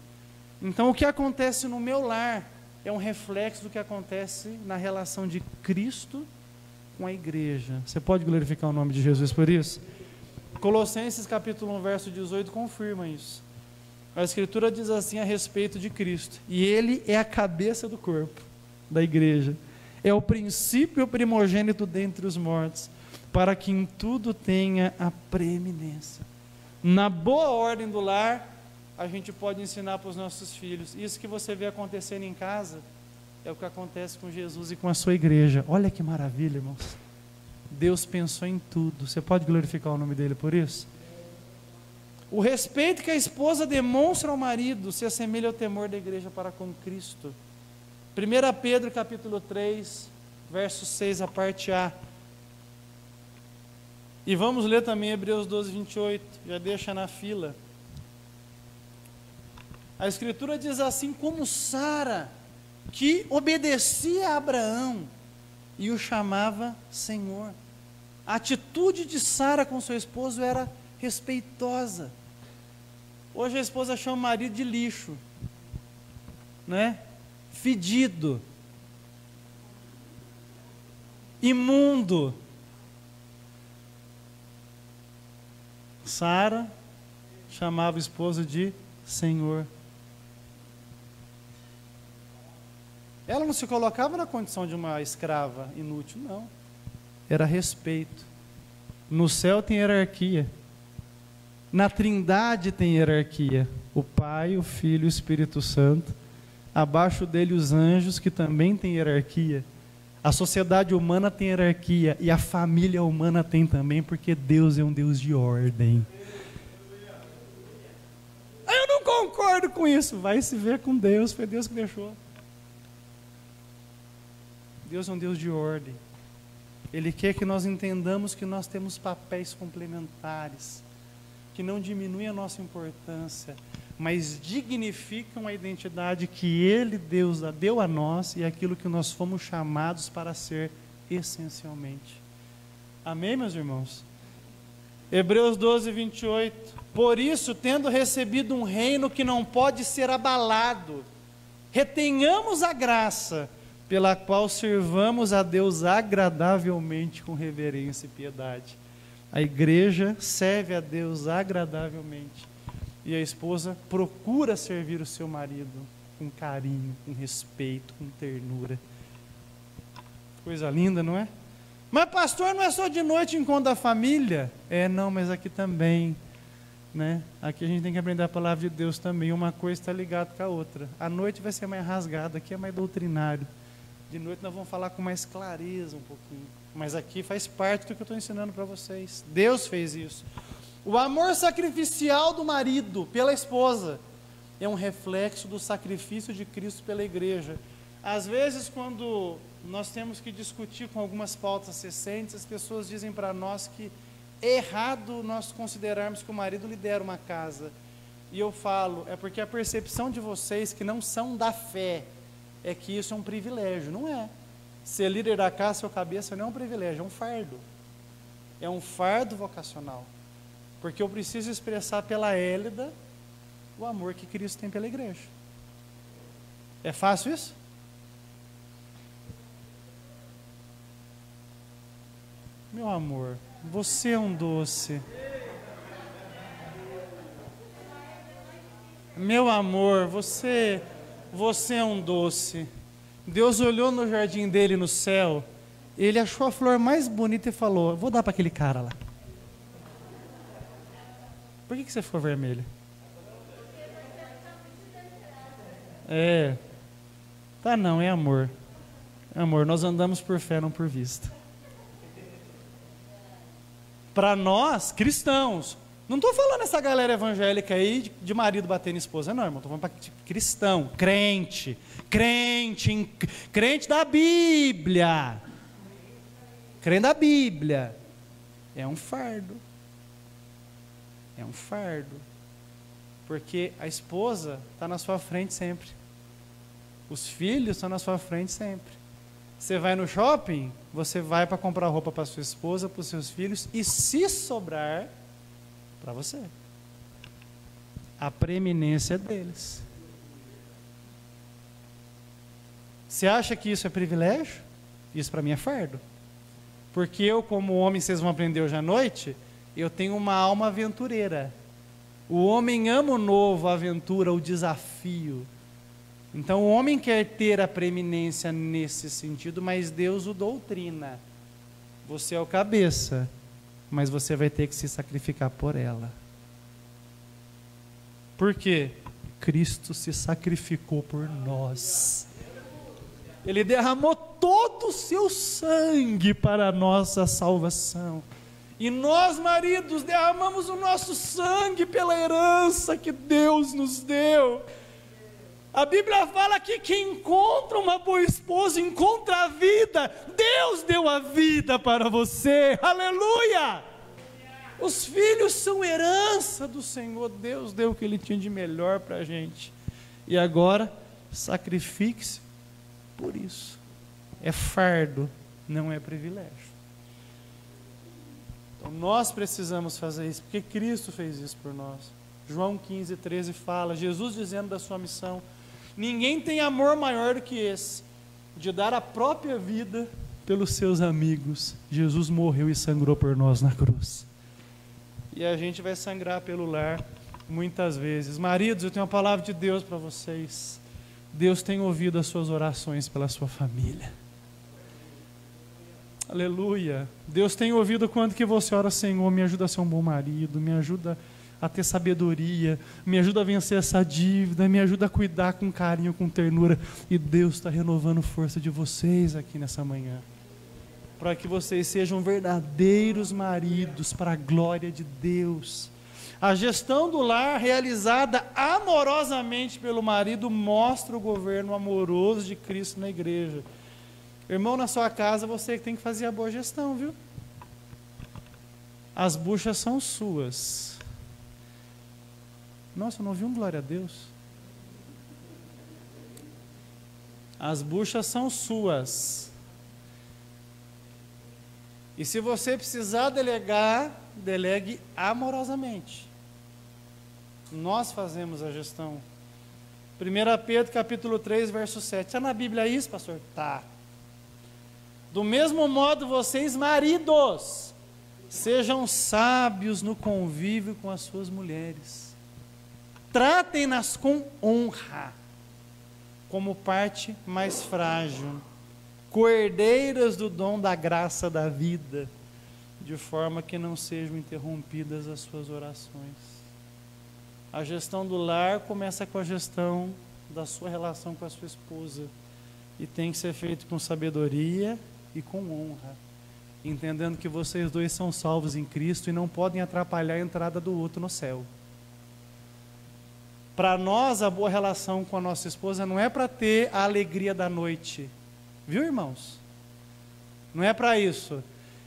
Então, o que acontece no meu lar é um reflexo do que acontece na relação de Cristo com a igreja. Você pode glorificar o nome de Jesus por isso? Colossenses capítulo 1, verso 18 confirma isso. A Escritura diz assim a respeito de Cristo: e Ele é a cabeça do corpo, da igreja. É o princípio primogênito dentre os mortos, para que em tudo tenha a preeminência. Na boa ordem do lar, a gente pode ensinar para os nossos filhos. Isso que você vê acontecendo em casa é o que acontece com Jesus e com a sua igreja. Olha que maravilha, irmãos. Deus pensou em tudo. Você pode glorificar o nome dele por isso? O respeito que a esposa demonstra ao marido se assemelha ao temor da igreja para com Cristo. 1 Pedro capítulo 3, verso 6, a parte A. E vamos ler também Hebreus 12, 28. Já deixa na fila. A Escritura diz assim: como Sara, que obedecia a Abraão e o chamava Senhor. A atitude de Sara com seu esposo era respeitosa. Hoje a esposa chama o marido de lixo, né? Fedido, imundo. Sara chamava o esposo de Senhor. Ela não se colocava na condição de uma escrava inútil, não. Era respeito. No céu tem hierarquia. Na Trindade tem hierarquia. O Pai, o Filho e o Espírito Santo. Abaixo dele os anjos, que também têm hierarquia. A sociedade humana tem hierarquia. E a família humana tem também, porque Deus é um Deus de ordem. Eu não concordo com isso. Vai se ver com Deus, foi Deus que deixou. Deus é um Deus de ordem. Ele quer que nós entendamos que nós temos papéis complementares, que não diminuem a nossa importância, mas dignificam a identidade que Ele, Deus, deu a nós e aquilo que nós fomos chamados para ser essencialmente. Amém, meus irmãos? Hebreus 12, 28. Por isso, tendo recebido um reino que não pode ser abalado, retenhamos a graça pela qual servamos a Deus agradavelmente com reverência e piedade. A igreja serve a Deus agradavelmente. E a esposa procura servir o seu marido com carinho, com respeito, com ternura. Coisa linda, não é? Mas pastor, não é só de noite encontro da família? Não, mas aqui também, né? Aqui a gente tem que aprender a palavra de Deus também. Uma coisa está ligada com a outra. A noite vai ser mais rasgada, aqui é mais doutrinário. De noite nós vamos falar com mais clareza um pouquinho. Mas aqui faz parte do que eu estou ensinando para vocês. Deus fez isso. O amor sacrificial do marido pela esposa é um reflexo do sacrifício de Cristo pela igreja. Às vezes, quando nós temos que discutir com algumas pautas recentes, as pessoas dizem para nós que é errado nós considerarmos que o marido lidera uma casa. E eu falo, é porque a percepção de vocês que não são da fé é que isso é um privilégio. Não é. Ser líder da casa, seu cabeça, não é um privilégio, é um fardo. É um fardo vocacional. Porque eu preciso expressar pela Hélida o amor que Cristo tem pela igreja. É fácil isso? Meu amor, você é um doce. Meu amor, você é um doce. Deus olhou no jardim dele no céu, ele achou a flor mais bonita e falou: vou dar para aquele cara lá. Por que você ficou vermelha? Tá não, é amor. É amor, nós andamos por fé, não por vista. Para nós, cristãos, não estou falando essa galera evangélica aí de marido batendo em esposa, não, irmão. Estou falando para cristão, crente da Bíblia. Crente da Bíblia. É um fardo. É um fardo. Porque a esposa está na sua frente sempre. Os filhos estão na sua frente sempre. Você vai no shopping, você vai para comprar roupa para sua esposa, para os seus filhos, e se sobrar, para você. A preeminência é deles. Você acha que isso é privilégio? Isso para mim é fardo. Porque eu, como homem, vocês vão aprender hoje à noite, eu tenho uma alma aventureira. O homem ama o novo, a aventura, o desafio. Então o homem quer ter a preeminência nesse sentido, mas Deus o doutrina. Você é o cabeça, mas você vai ter que se sacrificar por ela. Por quê? Cristo se sacrificou por nós. Ele derramou todo o seu sangue para a nossa salvação. E nós, maridos, derramamos o nosso sangue pela herança que Deus nos deu. A Bíblia fala que quem encontra uma boa esposa encontra a vida. Deus deu a vida para você. Aleluia! Os filhos são herança do Senhor. Deus deu o que Ele tinha de melhor para a gente. E agora, sacrifique-se por isso. É fardo, não é privilégio. Então nós precisamos fazer isso, porque Cristo fez isso por nós. João 15:13 fala, Jesus dizendo da sua missão: ninguém tem amor maior do que esse, de dar a própria vida pelos seus amigos. Jesus morreu e sangrou por nós na cruz. E a gente vai sangrar pelo lar muitas vezes. Maridos, eu tenho uma palavra de Deus para vocês. Deus tem ouvido as suas orações pela sua família. Aleluia. Deus tem ouvido quando que você ora: Senhor, me ajuda a ser um bom marido, me ajuda a ter sabedoria, me ajuda a vencer essa dívida, me ajuda a cuidar com carinho, com ternura. E Deus está renovando força de vocês aqui nessa manhã, para que vocês sejam verdadeiros maridos para a glória de Deus. A gestão do lar realizada amorosamente pelo marido mostra o governo amoroso de Cristo na igreja. Irmão, na sua casa você tem que fazer a boa gestão, viu? As buchas são suas. Nossa, eu não ouvi um glória a Deus. As buchas são suas. E se você precisar delegar, delegue amorosamente. Nós fazemos a gestão. 1 Pedro capítulo 3, verso 7. Está na Bíblia isso, pastor? Tá. Do mesmo modo, vocês, maridos, sejam sábios no convívio com as suas mulheres. Tratem-nas com honra, como parte mais frágil, coerdeiras do dom da graça da vida, de forma que não sejam interrompidas as suas orações. A gestão do lar começa com a gestão da sua relação com a sua esposa, e tem que ser feito com sabedoria e com honra, entendendo que vocês dois são salvos em Cristo e não podem atrapalhar a entrada do outro no céu. Para nós, a boa relação com a nossa esposa não é para ter a alegria da noite, viu, irmãos? Não é para isso.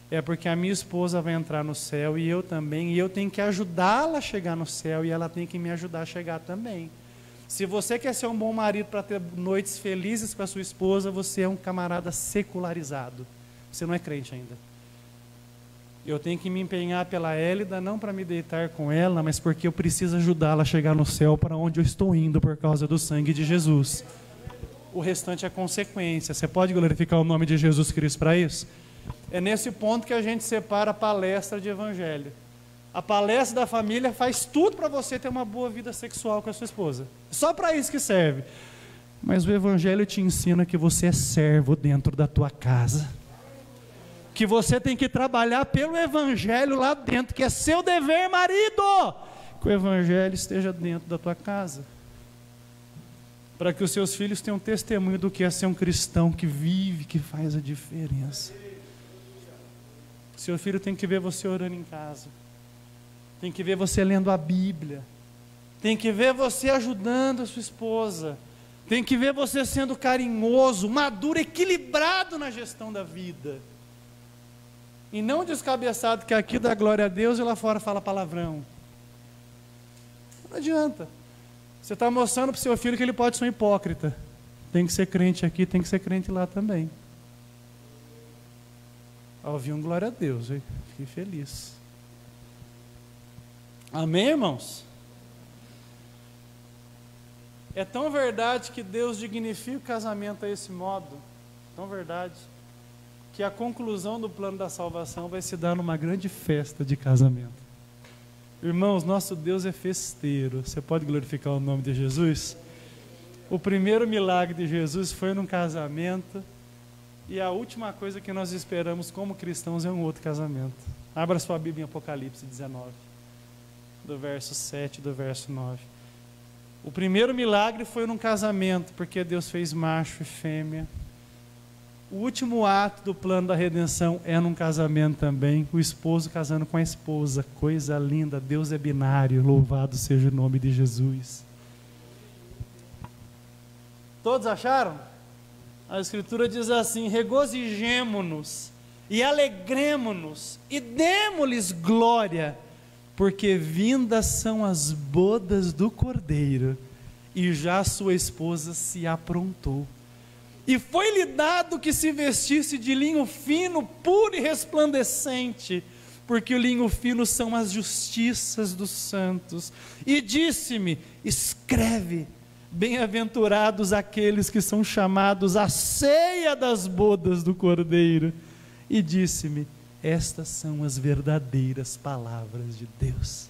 É porque a minha esposa vai entrar no céu e eu também, e eu tenho que ajudá-la a chegar no céu, e ela tem que me ajudar a chegar também. Se você quer ser um bom marido para ter noites felizes com a sua esposa, você é um camarada secularizado. Você não é crente ainda. Eu tenho que me empenhar pela Hélida, não para me deitar com ela, mas porque eu preciso ajudá-la a chegar no céu, para onde eu estou indo por causa do sangue de Jesus. O restante é consequência. Você pode glorificar o nome de Jesus Cristo para isso? É nesse ponto que a gente separa a palestra de evangelho. A palestra da família faz tudo para você ter uma boa vida sexual com a sua esposa. Só para isso que serve. Mas o evangelho te ensina que você é servo dentro da tua casa, que você tem que trabalhar pelo evangelho lá dentro, que é seu dever, marido, que o evangelho esteja dentro da tua casa, para que os seus filhos tenham testemunho do que é ser um cristão que vive, que faz a diferença. Seu filho tem que ver você orando em casa, tem que ver você lendo a Bíblia, tem que ver você ajudando a sua esposa, tem que ver você sendo carinhoso, maduro, equilibrado na gestão da vida, e não descabeçado, que aqui dá glória a Deus e lá fora fala palavrão. Não adianta. Você está mostrando para o seu filho que ele pode ser um hipócrita. Tem que ser crente aqui, tem que ser crente lá também. Ouvi um glória a Deus, hein? Fiquei feliz. Amém, irmãos? É tão verdade que Deus dignifica o casamento a esse modo, tão verdade, que a conclusão do plano da salvação vai se dar numa grande festa de casamento. Irmãos, nosso Deus é festeiro. Você pode glorificar o nome de Jesus? O primeiro milagre de Jesus foi num casamento, e a última coisa que nós esperamos como cristãos é um outro casamento. Abra sua Bíblia em Apocalipse 19, do verso 7 e do verso 9. O primeiro milagre foi num casamento, porque Deus fez macho e fêmea. O último ato do plano da redenção é num casamento também, o esposo casando com a esposa. Coisa linda, Deus é binário, louvado seja o nome de Jesus. Todos acharam? A Escritura diz assim: regozijemo-nos e alegremo-nos e demo-lhes glória, porque vindas são as bodas do Cordeiro, e já sua esposa se aprontou. E foi-lhe dado que se vestisse de linho fino, puro e resplandecente, porque o linho fino são as justiças dos santos. E disse-me: escreve, bem-aventurados aqueles que são chamados à ceia das bodas do Cordeiro. E disse-me: estas são as verdadeiras palavras de Deus.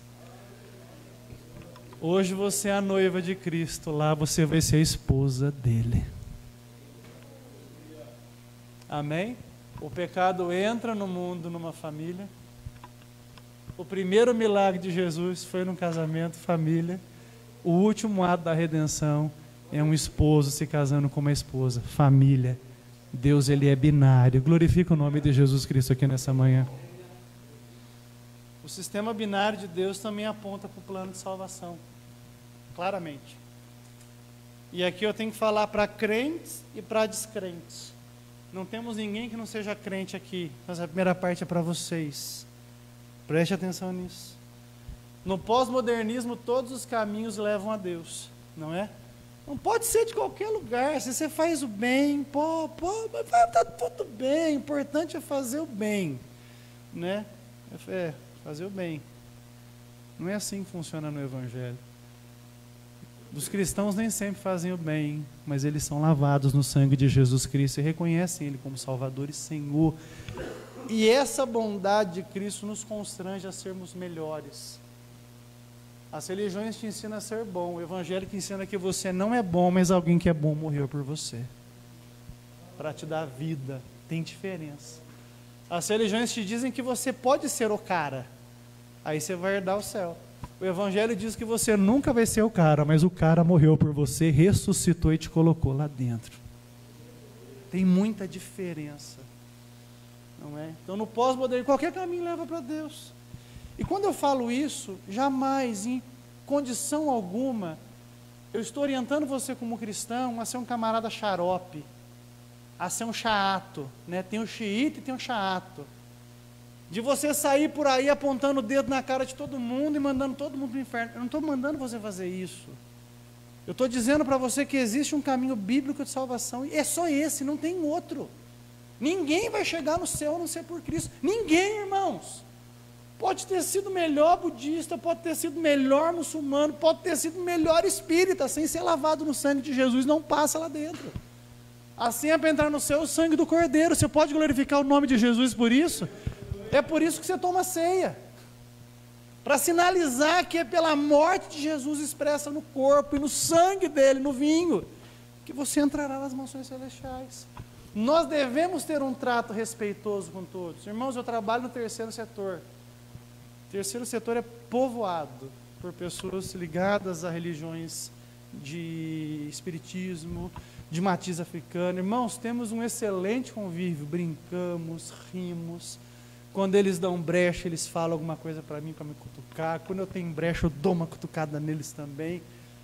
Hoje você é a noiva de Cristo, lá você vai ser a esposa dele. Amém? O pecado entra no mundo, numa família. O primeiro milagre de Jesus foi num casamento, família. O último ato da redenção é um esposo se casando com uma esposa, família. Deus, ele é binário. Glorifica o nome de Jesus Cristo aqui nessa manhã. O sistema binário de Deus também aponta para o plano de salvação, claramente. E aqui eu tenho que falar para crentes e para descrentes. Não temos ninguém que não seja crente aqui, mas a primeira parte é para vocês. Preste atenção nisso. No pós-modernismo, todos os caminhos levam a Deus, não é? Não pode ser de qualquer lugar. Se você faz o bem, está tudo bem. O importante é fazer o bem, né? É fazer o bem. Não é assim que funciona no Evangelho. Os cristãos nem sempre fazem o bem, mas eles são lavados no sangue de Jesus Cristo e reconhecem Ele como Salvador e Senhor. E essa bondade de Cristo nos constrange a sermos melhores. As religiões te ensinam a ser bom, o Evangelho te ensina que você não é bom, mas alguém que é bom morreu por você, para te dar vida. Tem diferença. As religiões te dizem que você pode ser o cara, aí você vai herdar o céu. O Evangelho diz que você nunca vai ser o cara, mas o cara morreu por você, ressuscitou e te colocou lá dentro. Tem muita diferença, não é? Então no pós-moderno, qualquer caminho leva para Deus. E quando eu falo isso, jamais, em condição alguma, eu estou orientando você como cristão a ser um camarada xarope, a ser um chato, né? Tem o xiita e tem o chato. De você sair por aí apontando o dedo na cara de todo mundo e mandando todo mundo para o inferno. Eu não estou mandando você fazer isso. Eu estou dizendo para você que existe um caminho bíblico de salvação, e é só esse, não tem outro. Ninguém vai chegar no céu a não ser por Cristo. Ninguém, irmãos. Pode ter sido melhor budista, pode ter sido melhor muçulmano, pode ter sido melhor espírita, sem ser lavado no sangue de Jesus, não passa lá dentro. Assim é para entrar no céu o sangue do Cordeiro. Você pode glorificar o nome de Jesus por isso? É por isso que você toma ceia, para sinalizar que é pela morte de Jesus expressa no corpo e no sangue dele, no vinho, que você entrará nas mansões celestiais. Nós devemos ter um trato respeitoso com todos. Irmãos, eu trabalho no terceiro setor. O terceiro setor é povoado por pessoas ligadas a religiões de espiritismo, de matiz africano. Irmãos, temos um excelente convívio, brincamos, rimos. Quando eles dão brecha, eles falam alguma coisa para mim, para me cutucar. Quando eu tenho brecha, eu dou uma cutucada neles também.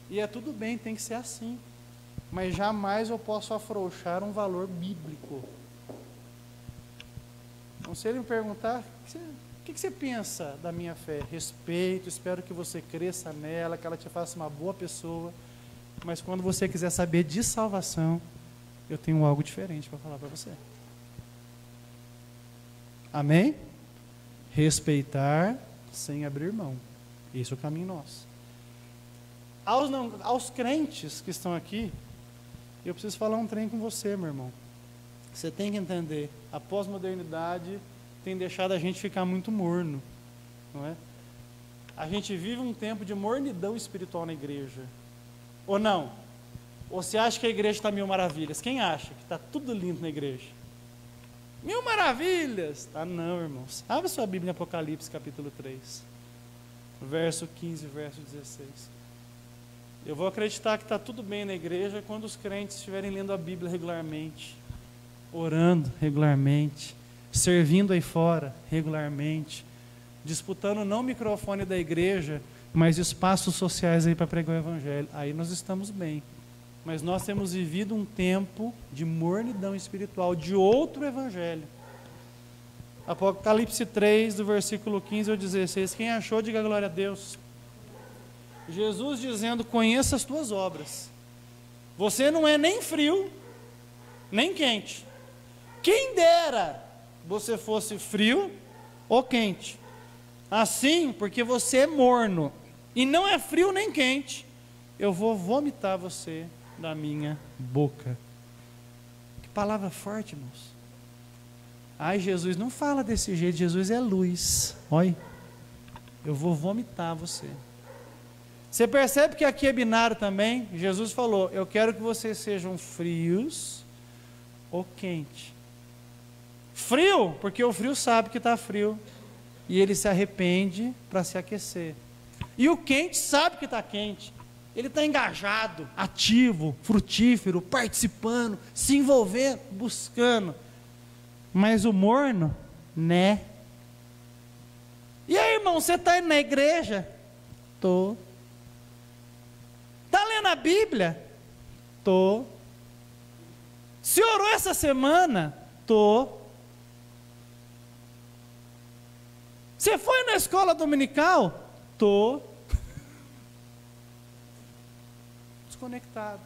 E é tudo bem, tem que ser assim. Mas jamais eu posso afrouxar um valor bíblico. Então, se ele me perguntar, o que você pensa da minha fé? Respeito, espero que você cresça nela, que ela te faça uma boa pessoa. Mas quando você quiser saber de salvação, eu tenho algo diferente para falar para você. Amém? Respeitar sem abrir mão. Esse é o caminho nosso. Aos crentes que estão aqui, eu preciso falar um trem com você, meu irmão. Você tem que entender, a pós-modernidade tem deixado a gente ficar muito morno, não é? A gente vive um tempo de mornidão espiritual na igreja. Ou não? Ou você acha que a igreja está mil maravilhas? Quem acha que está tudo lindo na igreja? Mil maravilhas! Tá não, irmãos. Abre sua Bíblia em Apocalipse, capítulo 3. Verso 15, verso 16. Eu vou acreditar que está tudo bem na igreja quando os crentes estiverem lendo a Bíblia regularmente, orando regularmente, servindo aí fora regularmente, disputando não o microfone da igreja, mas espaços sociais aí para pregar o Evangelho. Aí nós estamos bem. Mas nós temos vivido um tempo de mornidão espiritual, de outro evangelho. Apocalipse 3, do versículo 15 ao 16. Quem achou, diga glória a Deus. Jesus dizendo: conheça as tuas obras. Você não é nem frio, nem quente. Quem dera você fosse frio ou quente. Assim, porque você é morno e não é frio nem quente, eu vou vomitar você da minha boca. Que palavra forte, irmãos. Ai, Jesus não fala desse jeito, Jesus é luz. Olha, eu vou vomitar você. Você percebe que aqui é binário também? Jesus falou, eu quero que vocês sejam frios ou quente. Frio, porque o frio sabe que está frio e ele se arrepende para se aquecer. E o quente sabe que está quente. Ele está engajado, ativo, frutífero, participando, se envolvendo, buscando. Mas o morno, né? E aí, irmão, você está indo na igreja? Tô. Está lendo a Bíblia? Tô. Se orou essa semana? Tô. Você foi na escola dominical? Tô. Desconectado.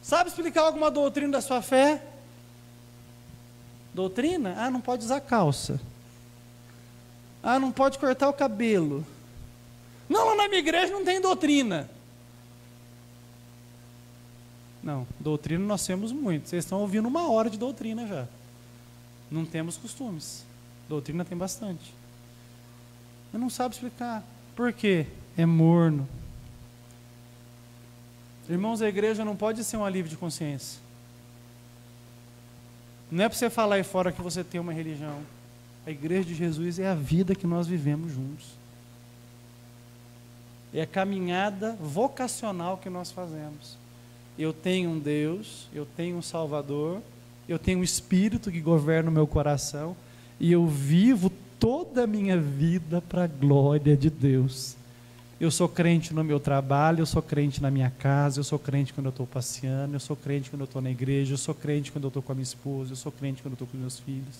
Sabe explicar alguma doutrina da sua fé? Doutrina? Ah, não pode usar calça. Ah, não pode cortar o cabelo. Não, lá na minha igreja não tem doutrina. Não, doutrina nós temos muito. Vocês estão ouvindo 1 hora de doutrina já. Não temos costumes. Doutrina tem bastante. Mas não sabe explicar. Por quê? É morno. Irmãos, a igreja não pode ser um alívio de consciência. Não é para você falar aí fora que você tem uma religião. A igreja de Jesus é a vida que nós vivemos juntos. É a caminhada vocacional que nós fazemos. Eu tenho um Deus, eu tenho um Salvador, eu tenho um Espírito que governa o meu coração e eu vivo toda a minha vida para a glória de Deus. Eu sou crente no meu trabalho, eu sou crente na minha casa, eu sou crente quando eu estou passeando, eu sou crente quando eu estou na igreja, eu sou crente quando eu estou com a minha esposa, eu sou crente quando eu estou com os meus filhos.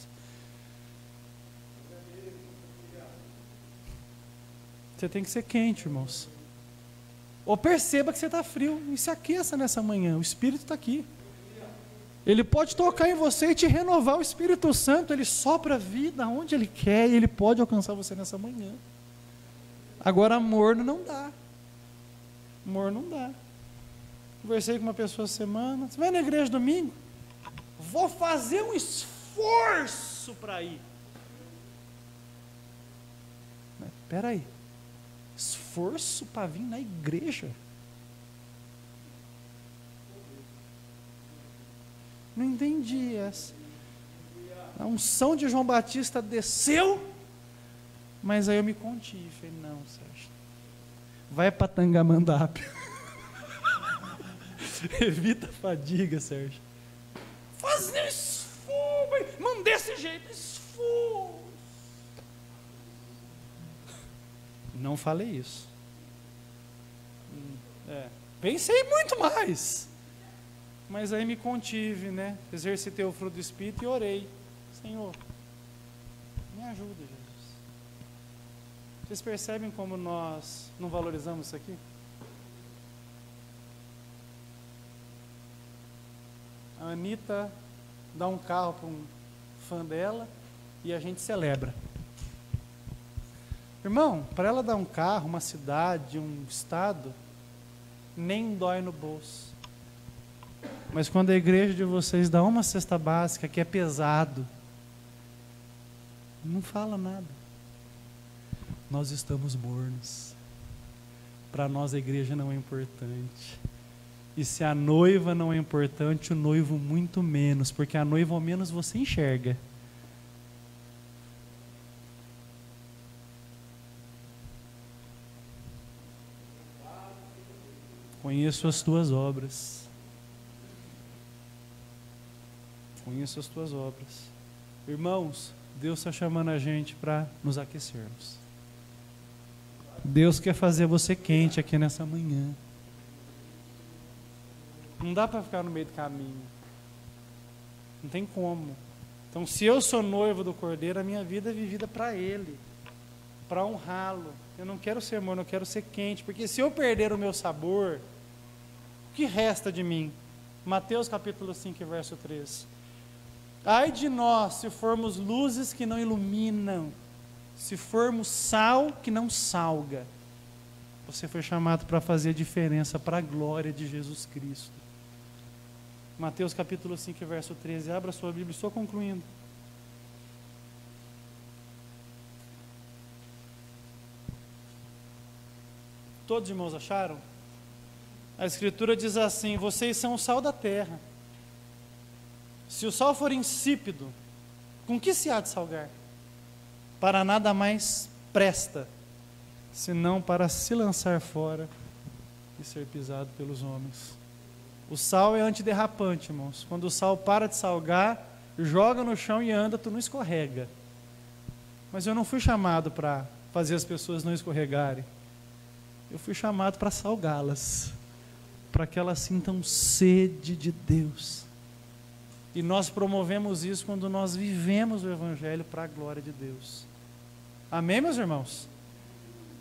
Você tem que ser quente, irmãos. Ou perceba que você está frio e se aqueça nessa manhã, o Espírito está aqui. Ele pode tocar em você e te renovar. O Espírito Santo, ele sopra a vida onde ele quer e ele pode alcançar você nessa manhã. Agora, morno não dá. Morno não dá. Conversei com uma pessoa essa semana. Você vai na igreja domingo? Vou fazer um esforço para ir. Espera aí. Esforço para vir na igreja? Não entendi essa. A unção de João Batista desceu, mas aí eu me contive. Falei, não, Sérgio, vai para Tangamandapé. Evita a fadiga, Sérgio. Fazer esforço, não desse jeito, esforço. Não falei isso. Pensei muito mais. Mas aí me contive, né? Exercitei o fruto do Espírito e orei. Senhor, me ajuda, Jesus. Vocês percebem como nós não valorizamos isso aqui? A Anitta dá um carro para um fã dela e a gente celebra. Irmão, para ela dar um carro, uma cidade, um estado, nem dói no bolso. Mas quando a igreja de vocês dá uma cesta básica que é pesado, não fala nada. Nós estamos mornos. Para nós a igreja não é importante. E se a noiva não é importante, o noivo muito menos, porque a noiva ao menos você enxerga. Conheço as tuas obras. Conheço as tuas obras. Irmãos, Deus está chamando a gente para nos aquecermos. Deus quer fazer você quente aqui nessa manhã. Não dá para ficar no meio do caminho. Não tem como. Então, se eu sou noivo do Cordeiro, a minha vida é vivida para Ele, para honrá-lo. Eu não quero ser morno, eu quero ser quente, porque se eu perder o meu sabor, o que resta de mim? Mateus capítulo 5, verso 3. Ai de nós, se formos luzes que não iluminam, se formos sal que não salga. Você foi chamado para fazer a diferença para a glória de Jesus Cristo. Mateus capítulo 5, verso 13. Abra sua Bíblia, estou concluindo. Todos os irmãos acharam? A Escritura diz assim: vocês são o sal da terra. Se o sal for insípido, com que se há de salgar? Para nada mais presta, senão para se lançar fora e ser pisado pelos homens. O sal é antiderrapante, irmãos. Quando o sal para de salgar, joga no chão e anda, tu não escorrega. Mas eu não fui chamado para fazer as pessoas não escorregarem. Eu fui chamado para salgá-las, para que elas sintam sede de Deus. E nós promovemos isso quando nós vivemos o Evangelho para a glória de Deus. Amém, meus irmãos?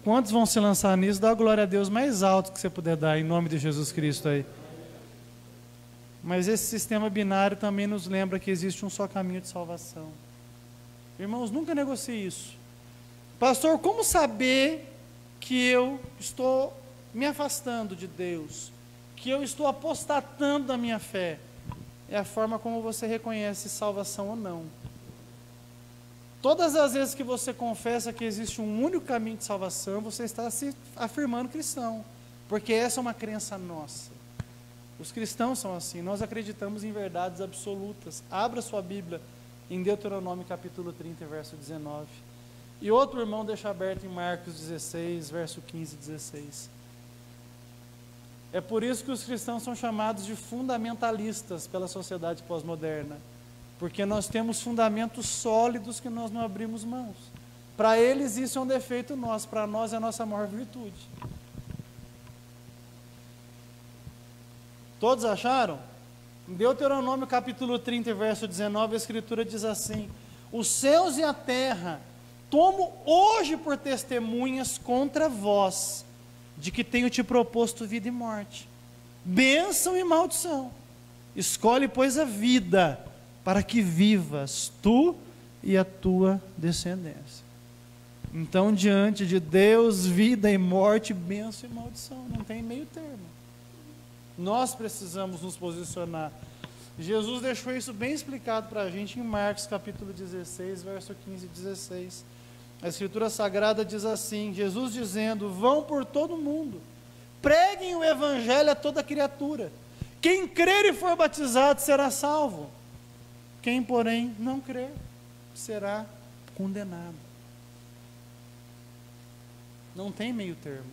Quantos vão se lançar nisso? Dá a glória a Deus mais alto que você puder dar, em nome de Jesus Cristo aí. Mas esse sistema binário também nos lembra que existe um só caminho de salvação. Irmãos, nunca negocie isso. Pastor, como saber que eu estou me afastando de Deus, que eu estou apostatando da minha fé? É a forma como você reconhece salvação ou não. Todas as vezes que você confessa que existe um único caminho de salvação, você está se afirmando cristão, porque essa é uma crença nossa. Os cristãos são assim, nós acreditamos em verdades absolutas. Abra sua Bíblia em Deuteronômio capítulo 30, verso 19. E outro irmão deixa aberto em Marcos 16, verso 15 e 16. É por isso que os cristãos são chamados de fundamentalistas pela sociedade pós-moderna, porque nós temos fundamentos sólidos que nós não abrimos mãos. Para eles isso é um defeito nosso, para nós é a nossa maior virtude. Todos acharam? Em Deuteronômio capítulo 30, verso 19, a Escritura diz assim: os céus e a terra tomo hoje por testemunhas contra vós, de que tenho te proposto vida e morte, bênção e maldição. Escolhe, pois, a vida, para que vivas tu e a tua descendência. Então, diante de Deus, vida e morte, bênção e maldição, não tem meio termo. Nós precisamos nos posicionar. Jesus deixou isso bem explicado para a gente em Marcos capítulo 16, verso 15 e 16. A Escritura Sagrada diz assim, Jesus dizendo: vão por todo o mundo, preguem o Evangelho a toda criatura. Quem crer e for batizado será salvo. Quem, porém, não crer, será condenado. Não tem meio termo.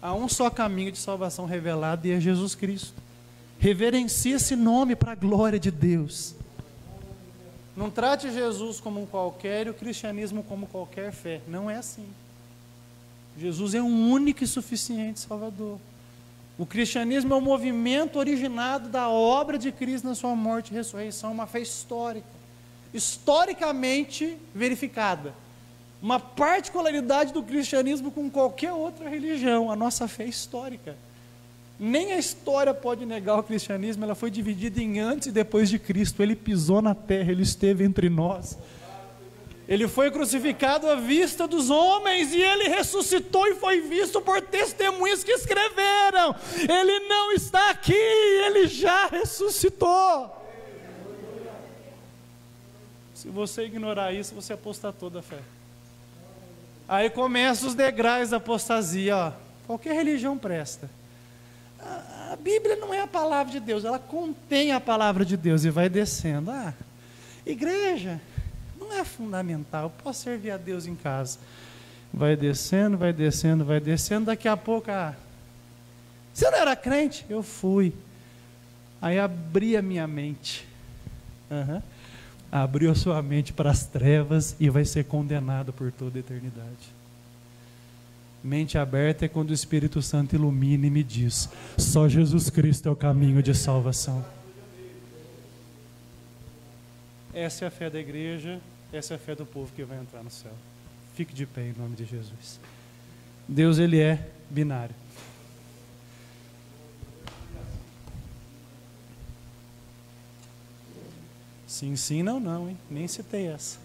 Há um só caminho de salvação revelado e é Jesus Cristo. Reverencie esse nome para a glória de Deus. Não trate Jesus como um qualquer e o cristianismo como qualquer fé. Não é assim. Jesus é um único e suficiente Salvador. O cristianismo é um movimento originado da obra de Cristo na sua morte e ressurreição, uma fé histórica, historicamente verificada. Uma particularidade do cristianismo com qualquer outra religião, a nossa fé é histórica. Nem a história pode negar o cristianismo, ela foi dividida em antes e depois de Cristo. Ele pisou na terra, ele esteve entre nós. Ele foi crucificado à vista dos homens e ele ressuscitou e foi visto por testemunhas que escreveram. Ele não está aqui, ele já ressuscitou. Se você ignorar isso, você apostatou da fé. Aí começam os degraus da apostasia, ó. Qualquer religião presta. A Bíblia não é a palavra de Deus, ela contém a palavra de Deus e vai descendo. Igreja não é fundamental, eu posso servir a Deus em casa. Vai descendo, vai descendo, vai descendo, daqui a pouco, você não era crente? Eu fui. Aí abri a minha mente. Abriu a sua mente para as trevas e vai ser condenado por toda a eternidade. Mente aberta é quando o Espírito Santo ilumina e me diz: só Jesus Cristo é o caminho de salvação. Essa é a fé da igreja, essa é a fé do povo que vai entrar no céu. Fique de pé em nome de Jesus. Deus, ele é binário. Sim, sim, não, não, hein? Nem citei essa.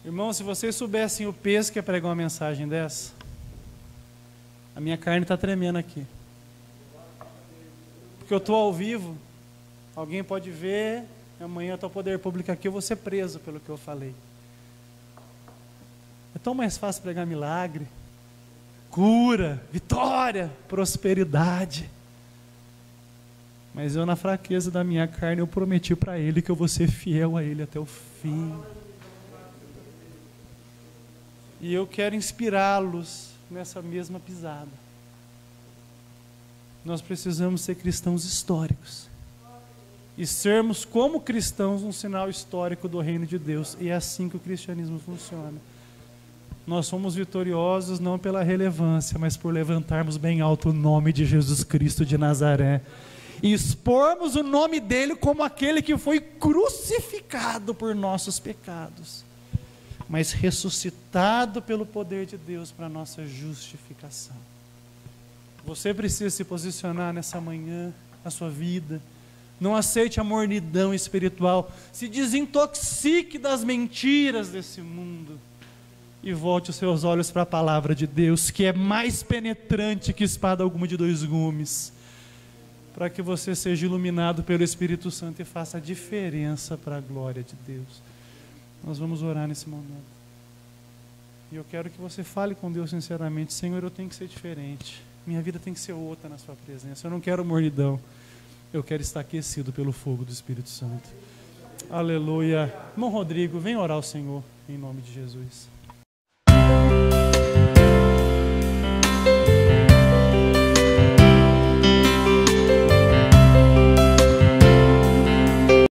Irmão, se vocês soubessem o peso que é pregar uma mensagem dessa, a minha carne está tremendo aqui. Porque eu estou ao vivo, alguém pode ver, amanhã eu estou poder público aqui, eu vou ser preso pelo que eu falei. É tão mais fácil pregar milagre, cura, vitória, prosperidade. Mas eu, na fraqueza da minha carne, eu prometi para Ele que eu vou ser fiel a Ele até o fim. E eu quero inspirá-los nessa mesma pisada. Nós precisamos ser cristãos históricos. E sermos, como cristãos, um sinal histórico do reino de Deus. E é assim que o cristianismo funciona. Nós somos vitoriosos não pela relevância, mas por levantarmos bem alto o nome de Jesus Cristo de Nazaré. E expormos o nome dele como aquele que foi crucificado por nossos pecados, mas ressuscitado pelo poder de Deus para a nossa justificação. Você precisa se posicionar nessa manhã, na sua vida. Não aceite a mornidão espiritual. Se desintoxique das mentiras desse mundo. E volte os seus olhos para a palavra de Deus, que é mais penetrante que espada alguma de dois gumes, para que você seja iluminado pelo Espírito Santo e faça a diferença para a glória de Deus. Nós vamos orar nesse momento. E eu quero que você fale com Deus sinceramente: Senhor, eu tenho que ser diferente. Minha vida tem que ser outra na sua presença. Eu não quero mornidão. Eu quero estar aquecido pelo fogo do Espírito Santo. Aleluia. Irmão Rodrigo, vem orar ao Senhor, em nome de Jesus.